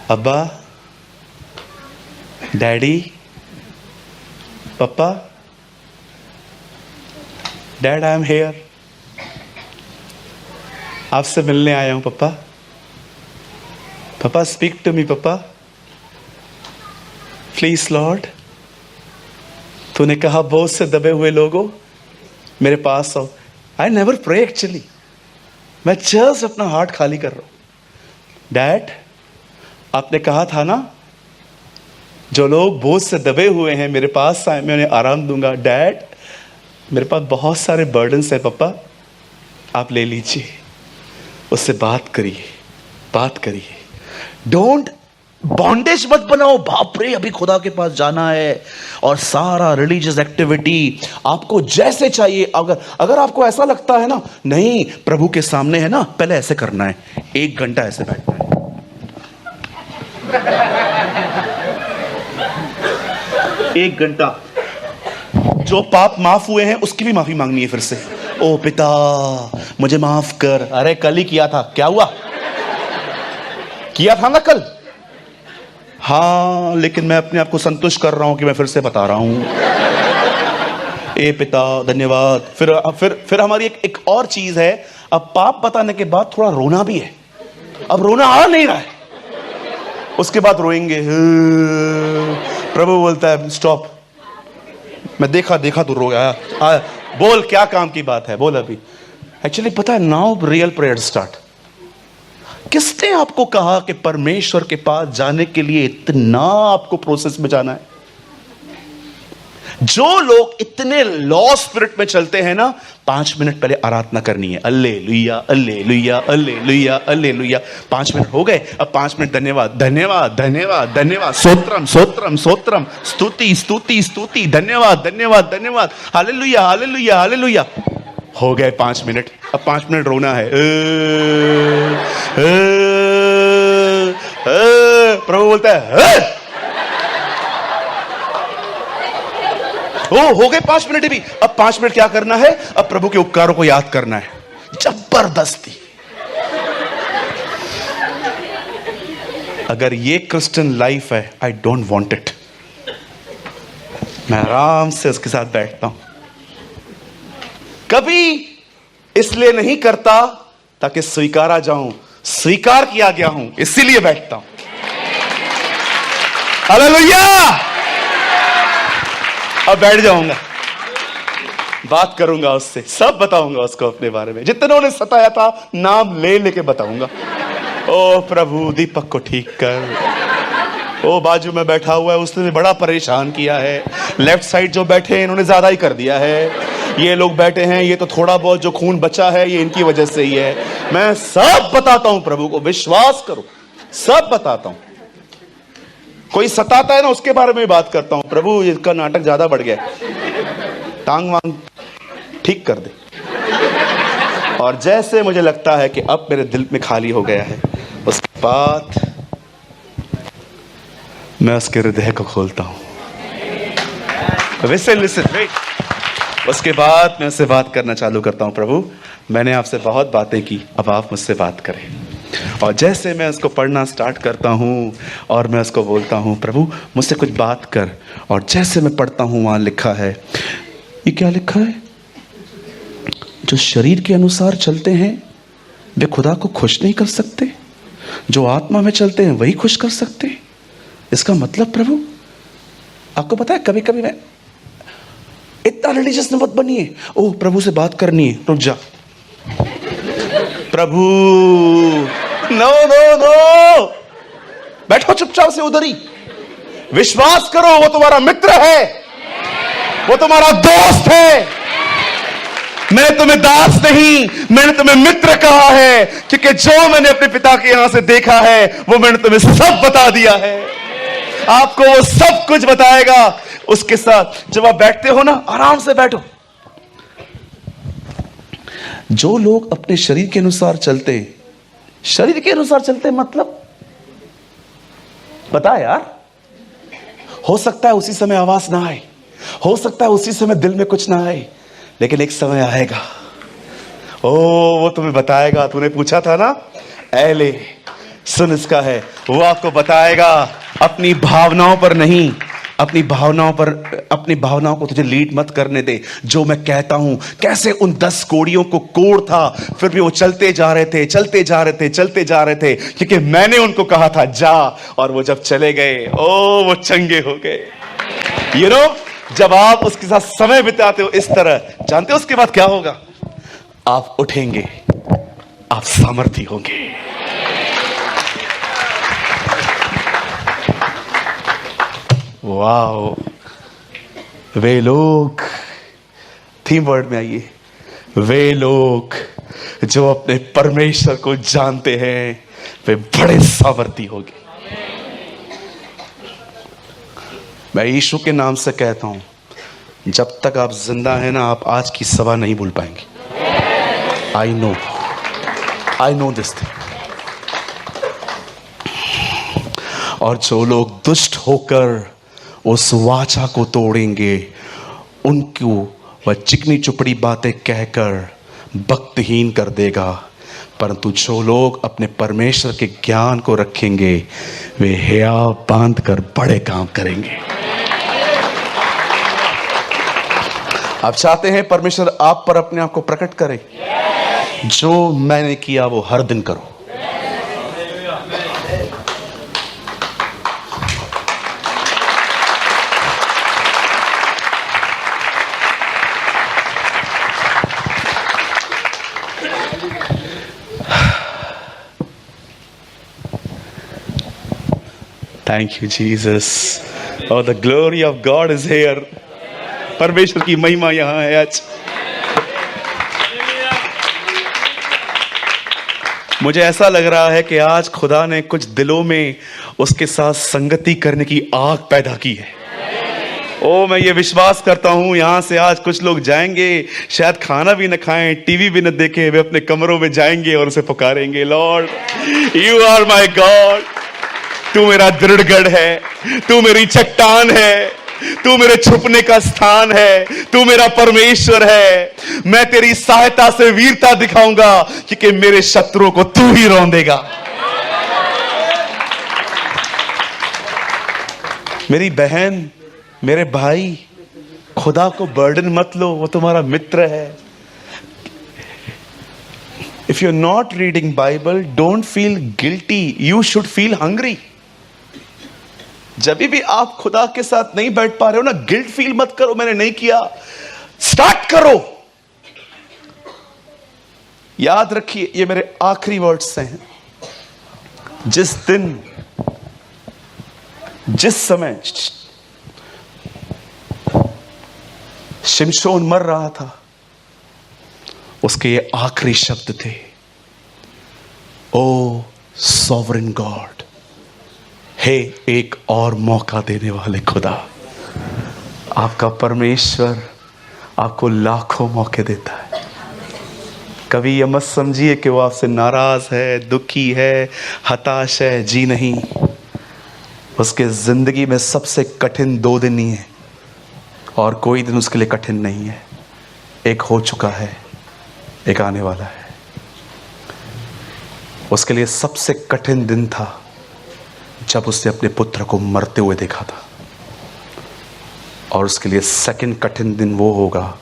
अब्बा, डैडी, पापा, डैड आई एम हेयर, आपसे मिलने आया हूं पापा। पापा स्पीक टू मी पापा, प्लीज लॉर्ड। तूने कहा बोझ से दबे हुए लोगों मेरे पास आओ। आई नेवर प्रे एक्चुअली, मैं जस्ट अपना हार्ट खाली कर रहा हूं। डैड, आपने कहा था ना जो लोग बोझ से दबे हुए हैं मेरे पास आए, मैं उन्हें आराम दूंगा। डैड, मेरे पास बहुत सारे बर्डन्स हैं पापा, आप ले लीजिए। उससे बात करिए, बात करिए। डोंट बॉन्डेज मत बनाओ। बाप रे, अभी खुदा के पास जाना है और सारा रिलीजियस एक्टिविटी आपको जैसे चाहिए। अगर आपको ऐसा लगता है ना नहीं प्रभु के सामने है ना, पहले ऐसे करना है, 1 घंटा ऐसे बैठना है। 1 घंटा। जो पाप माफ हुए हैं उसकी भी माफी मांगनी है फिर से। ओ पिता मुझे माफ कर। अरे कल ही किया था, क्या हुआ? किया था ना कल। हाँ, लेकिन मैं अपने आप को संतुष्ट कर रहा हूं कि मैं फिर से बता रहा हूं। ए पिता धन्यवाद। फिर हमारी एक और चीज है, अब पाप बताने के बाद थोड़ा रोना भी है। अब रोना आ नहीं रहा है, उसके बाद रोएंगे। प्रभु बोलता है स्टॉप, मैं देखा तू रो गया। बोल क्या काम की बात है, बोल अभी। एक्चुअली पता है, नाउ रियल प्रेयर स्टार्ट। किसने आपको कहा कि परमेश्वर के पास जाने के लिए इतना आपको प्रोसेस में जाना है? जो लोग इतने लॉ स्पिरिट में चलते हैं ना, 5 मिनट पहले आराधना करनी है, alleluia alleluia alleluia alleluia. 5 minute हो गए, अब 5 मिनट धन्यवाद धन्यवाद धन्यवाद धन्यवाद, स्तोत्रम स्तोत्रम स्तोत्रम, स्तुति स्तुति स्तुति, धन्यवाद धन्यवाद धन्यवाद, हालेलुया हालेलुया हालेलुया। हो गए 5 मिनट, अब 5 मिनट रोना है। प्रभु बोलता है हो गए 5 मिनट भी। अब 5 मिनट क्या करना है? अब प्रभु के उपकारों को याद करना है, जबरदस्ती। अगर ये क्रिश्चियन लाइफ है, आई डोंट वांट इट। मैं आराम से उसके साथ बैठता हूं, कभी इसलिए नहीं करता ताकि स्वीकारा जाऊं, स्वीकार किया गया हूं इसीलिए बैठता हूं। हालेलुया। अब बैठ जाऊंगा, बात करूंगा उससे, सब बताऊंगा उसको अपने बारे में, जितनों ने सताया था नाम ले लेके बताऊंगा। ओ प्रभु दीपक को ठीक कर, ओ बाजू में बैठा हुआ है उसने भी बड़ा परेशान किया है, लेफ्ट साइड जो बैठे हैं इन्होंने ज्यादा ही कर दिया है, ये लोग बैठे हैं ये तो थोड़ा बहुत जो खून बचा है ये इनकी वजह से ही है। मैं सब बताता हूं प्रभु को, विश्वास करो, सब बताता हूं। कोई सताता है ना उसके बारे में बात करता हूं, प्रभु इसका नाटक ज्यादा बढ़ गया, टांग वांग ठीक कर दे। और जैसे मुझे लगता है कि अब मेरे दिल में खाली हो गया है, उसके बाद मैं उसके हृदय को खोलता हूं। Listen wait. उसके बाद मैं उससे बात करना चालू करता हूं, प्रभु मैंने आपसे बहुत बातें की, अब आप मुझसे बात करें। और जैसे मैं उसको पढ़ना स्टार्ट करता हूं और मैं उसको बोलता हूं प्रभु मुझसे कुछ बात कर, और जैसे मैं पढ़ता हूं वहां लिखा है, ये क्या लिखा है? जो शरीर के अनुसार चलते हैं वे खुदा को खुश नहीं कर सकते, जो आत्मा में चलते हैं वही खुश कर सकते हैं। इसका मतलब प्रभु, आपको पता है कभी कभी मैं इतना रिलीजियस मत बनिए, ओह प्रभु से बात करनी है, रुक जा प्रभु, नो नो नो, बैठो चुपचाप से उधर ही, विश्वास करो वो तुम्हारा मित्र है, वो तुम्हारा दोस्त है। मैंने तुम्हें दास नहीं, मैंने तुम्हें मित्र कहा है, क्योंकि जो मैंने अपने पिता के यहां से देखा है वो मैंने तुम्हें सब बता दिया है। आपको वो सब कुछ बताएगा। उसके साथ जब आप बैठते हो ना, आराम से बैठो। जो लोग अपने शरीर के अनुसार चलते हैं, शरीर के अनुसार चलते हैं मतलब बता यार, हो सकता है उसी समय आवाज ना आए, हो सकता है उसी समय दिल में कुछ ना आए, लेकिन एक समय आएगा, ओ वो तुम्हें बताएगा। तूने पूछा था ना, ऐले सुन इसका है, वो आपको बताएगा। अपनी भावनाओं पर नहीं, अपनी भावनाओं को तुझे लीड मत करने दे। जो मैं कहता हूं, कैसे उन 10 कोड़ियों को कोड़ था, फिर भी वो चलते जा रहे थे, चलते जा रहे थे, चलते जा रहे थे, क्योंकि मैंने उनको कहा था जा, और वो जब चले गए, ओ वो चंगे हो गए। यू नो, जब आप उसके साथ समय बिताते हो इस तरह, जानते हो उसके बाद क्या होगा? आप उठेंगे, आप सामर्थी होंगे। वाओ, वे लोग, थीम वर्ड में आइए, वे लोग जो अपने परमेश्वर को जानते हैं वे बड़े सामर्थी होंगे। मैं यीशु के नाम से कहता हूं, जब तक आप जिंदा हैं ना, आप आज की सभा नहीं भूल पाएंगे। I know this thing. और जो लोग दुष्ट होकर उस वाचा को तोड़ेंगे, उनको वह चिकनी चुपड़ी बातें कहकर भक्तिहीन कर देगा, परंतु जो लोग अपने परमेश्वर के ज्ञान को रखेंगे वे हियाव बांध कर बड़े काम करेंगे। आप चाहते हैं परमेश्वर आप पर अपने आप को प्रकट करे? जो मैंने किया वो हर दिन करो। Thank you, Jesus. Oh, the glory of God is here. परमेश्वर की महिमा यहां है आज। मुझे ऐसा लग रहा है कि आज खुदा ने कुछ दिलों में उसके साथ संगति करने की आग पैदा की है। ओ, मैं ये विश्वास करता हूं यहां से आज कुछ लोग जाएंगे, शायद खाना भी न खाएं, टीवी भी न देखें, वे अपने कमरों में जाएंगे और उसे पुकारेंगे, Lord you are my God, तू मेरा दृढ़गढ़ है, तू मेरी चट्टान है, तू मेरे छुपने का स्थान है, तू मेरा परमेश्वर है। मैं तेरी सहायता से वीरता दिखाऊंगा क्योंकि मेरे शत्रुओं को तू ही रौंदेगा। मेरी बहन, मेरे भाई, खुदा को बर्डन मत लो, वो तुम्हारा मित्र है। If you are not reading Bible, don't feel guilty, you should feel hungry. जब भी आप खुदा के साथ नहीं बैठ पा रहे हो ना, गिल्ट फील मत करो, मैंने नहीं किया, स्टार्ट करो। याद रखिए, ये मेरे आखिरी वर्ड्स हैं। जिस दिन, जिस समय शिमशोन मर रहा था, उसके ये आखिरी शब्द थे, ओ सॉवरेन गॉड, हे एक और मौका देने वाले खुदा, आपका परमेश्वर आपको लाखों मौके देता है। कभी ये मत समझिए कि वो आपसे नाराज है, दुखी है, हताश है, जी नहीं। उसके जिंदगी में सबसे कठिन 2 दिन ही है और कोई दिन उसके लिए कठिन नहीं है। एक हो चुका है, एक आने वाला है। उसके लिए सबसे कठिन दिन था जब उसने अपने पुत्र को मरते हुए देखा था, और उसके लिए सेकंड कठिन दिन वो होगा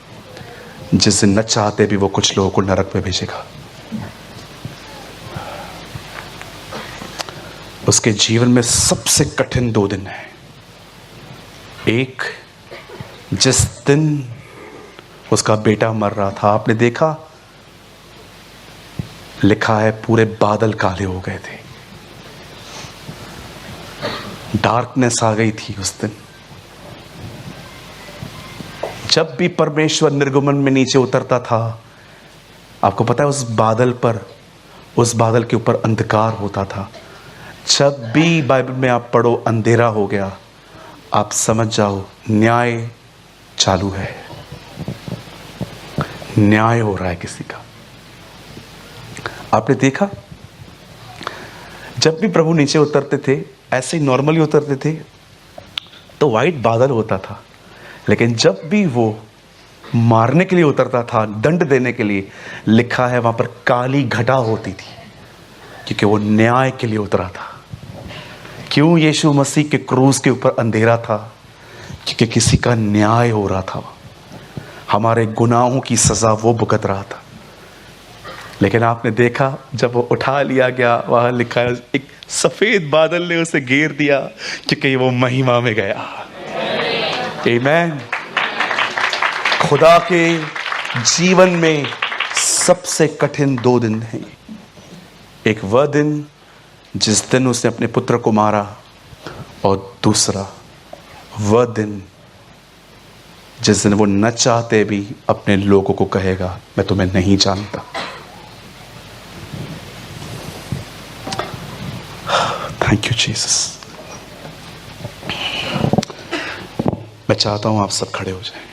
जिस दिन न चाहते भी वो कुछ लोगों को नरक में भेजेगा। उसके जीवन में सबसे कठिन 2 दिन है। एक, जिस दिन उसका बेटा मर रहा था, आपने देखा, लिखा है पूरे बादल काले हो गए थे, डार्कनेस आ गई थी उस दिन। जब भी परमेश्वर निर्गमन में नीचे उतरता था, आपको पता है, उस बादल पर, उस बादल के ऊपर अंधकार होता था। जब भी बाइबल में आप पढ़ो अंधेरा हो गया, आप समझ जाओ न्याय चालू है, न्याय हो रहा है किसी का। आपने देखा, जब भी प्रभु नीचे उतरते थे, ऐसे ही नॉर्मली उतरते थे तो वाइट बादल होता था, लेकिन जब भी वो मारने के लिए उतरता था, दंड देने के लिए, लिखा है वहां पर काली घटा होती थी, क्योंकि वो न्याय के लिए उतरा था। क्यों यीशु मसीह के क्रूस के ऊपर अंधेरा था? क्योंकि किसी का न्याय हो रहा था, हमारे गुनाहों की सजा वो भुगत रहा था। लेकिन आपने देखा, जब वो उठा लिया गया, वहां लिखा है एक सफेद बादल ने उसे घेर दिया, क्योंकि वो महिमा में गया। आमीन। खुदा के जीवन में सबसे कठिन 2 दिन हैं। एक वह दिन जिस दिन उसने अपने पुत्र को मारा, और दूसरा वह दिन जिस दिन वो न चाहते भी अपने लोगों को कहेगा, मैं तुम्हें नहीं जानता। Thank you Jesus. मैं चाहता हूं आप सब खड़े हो जाएं।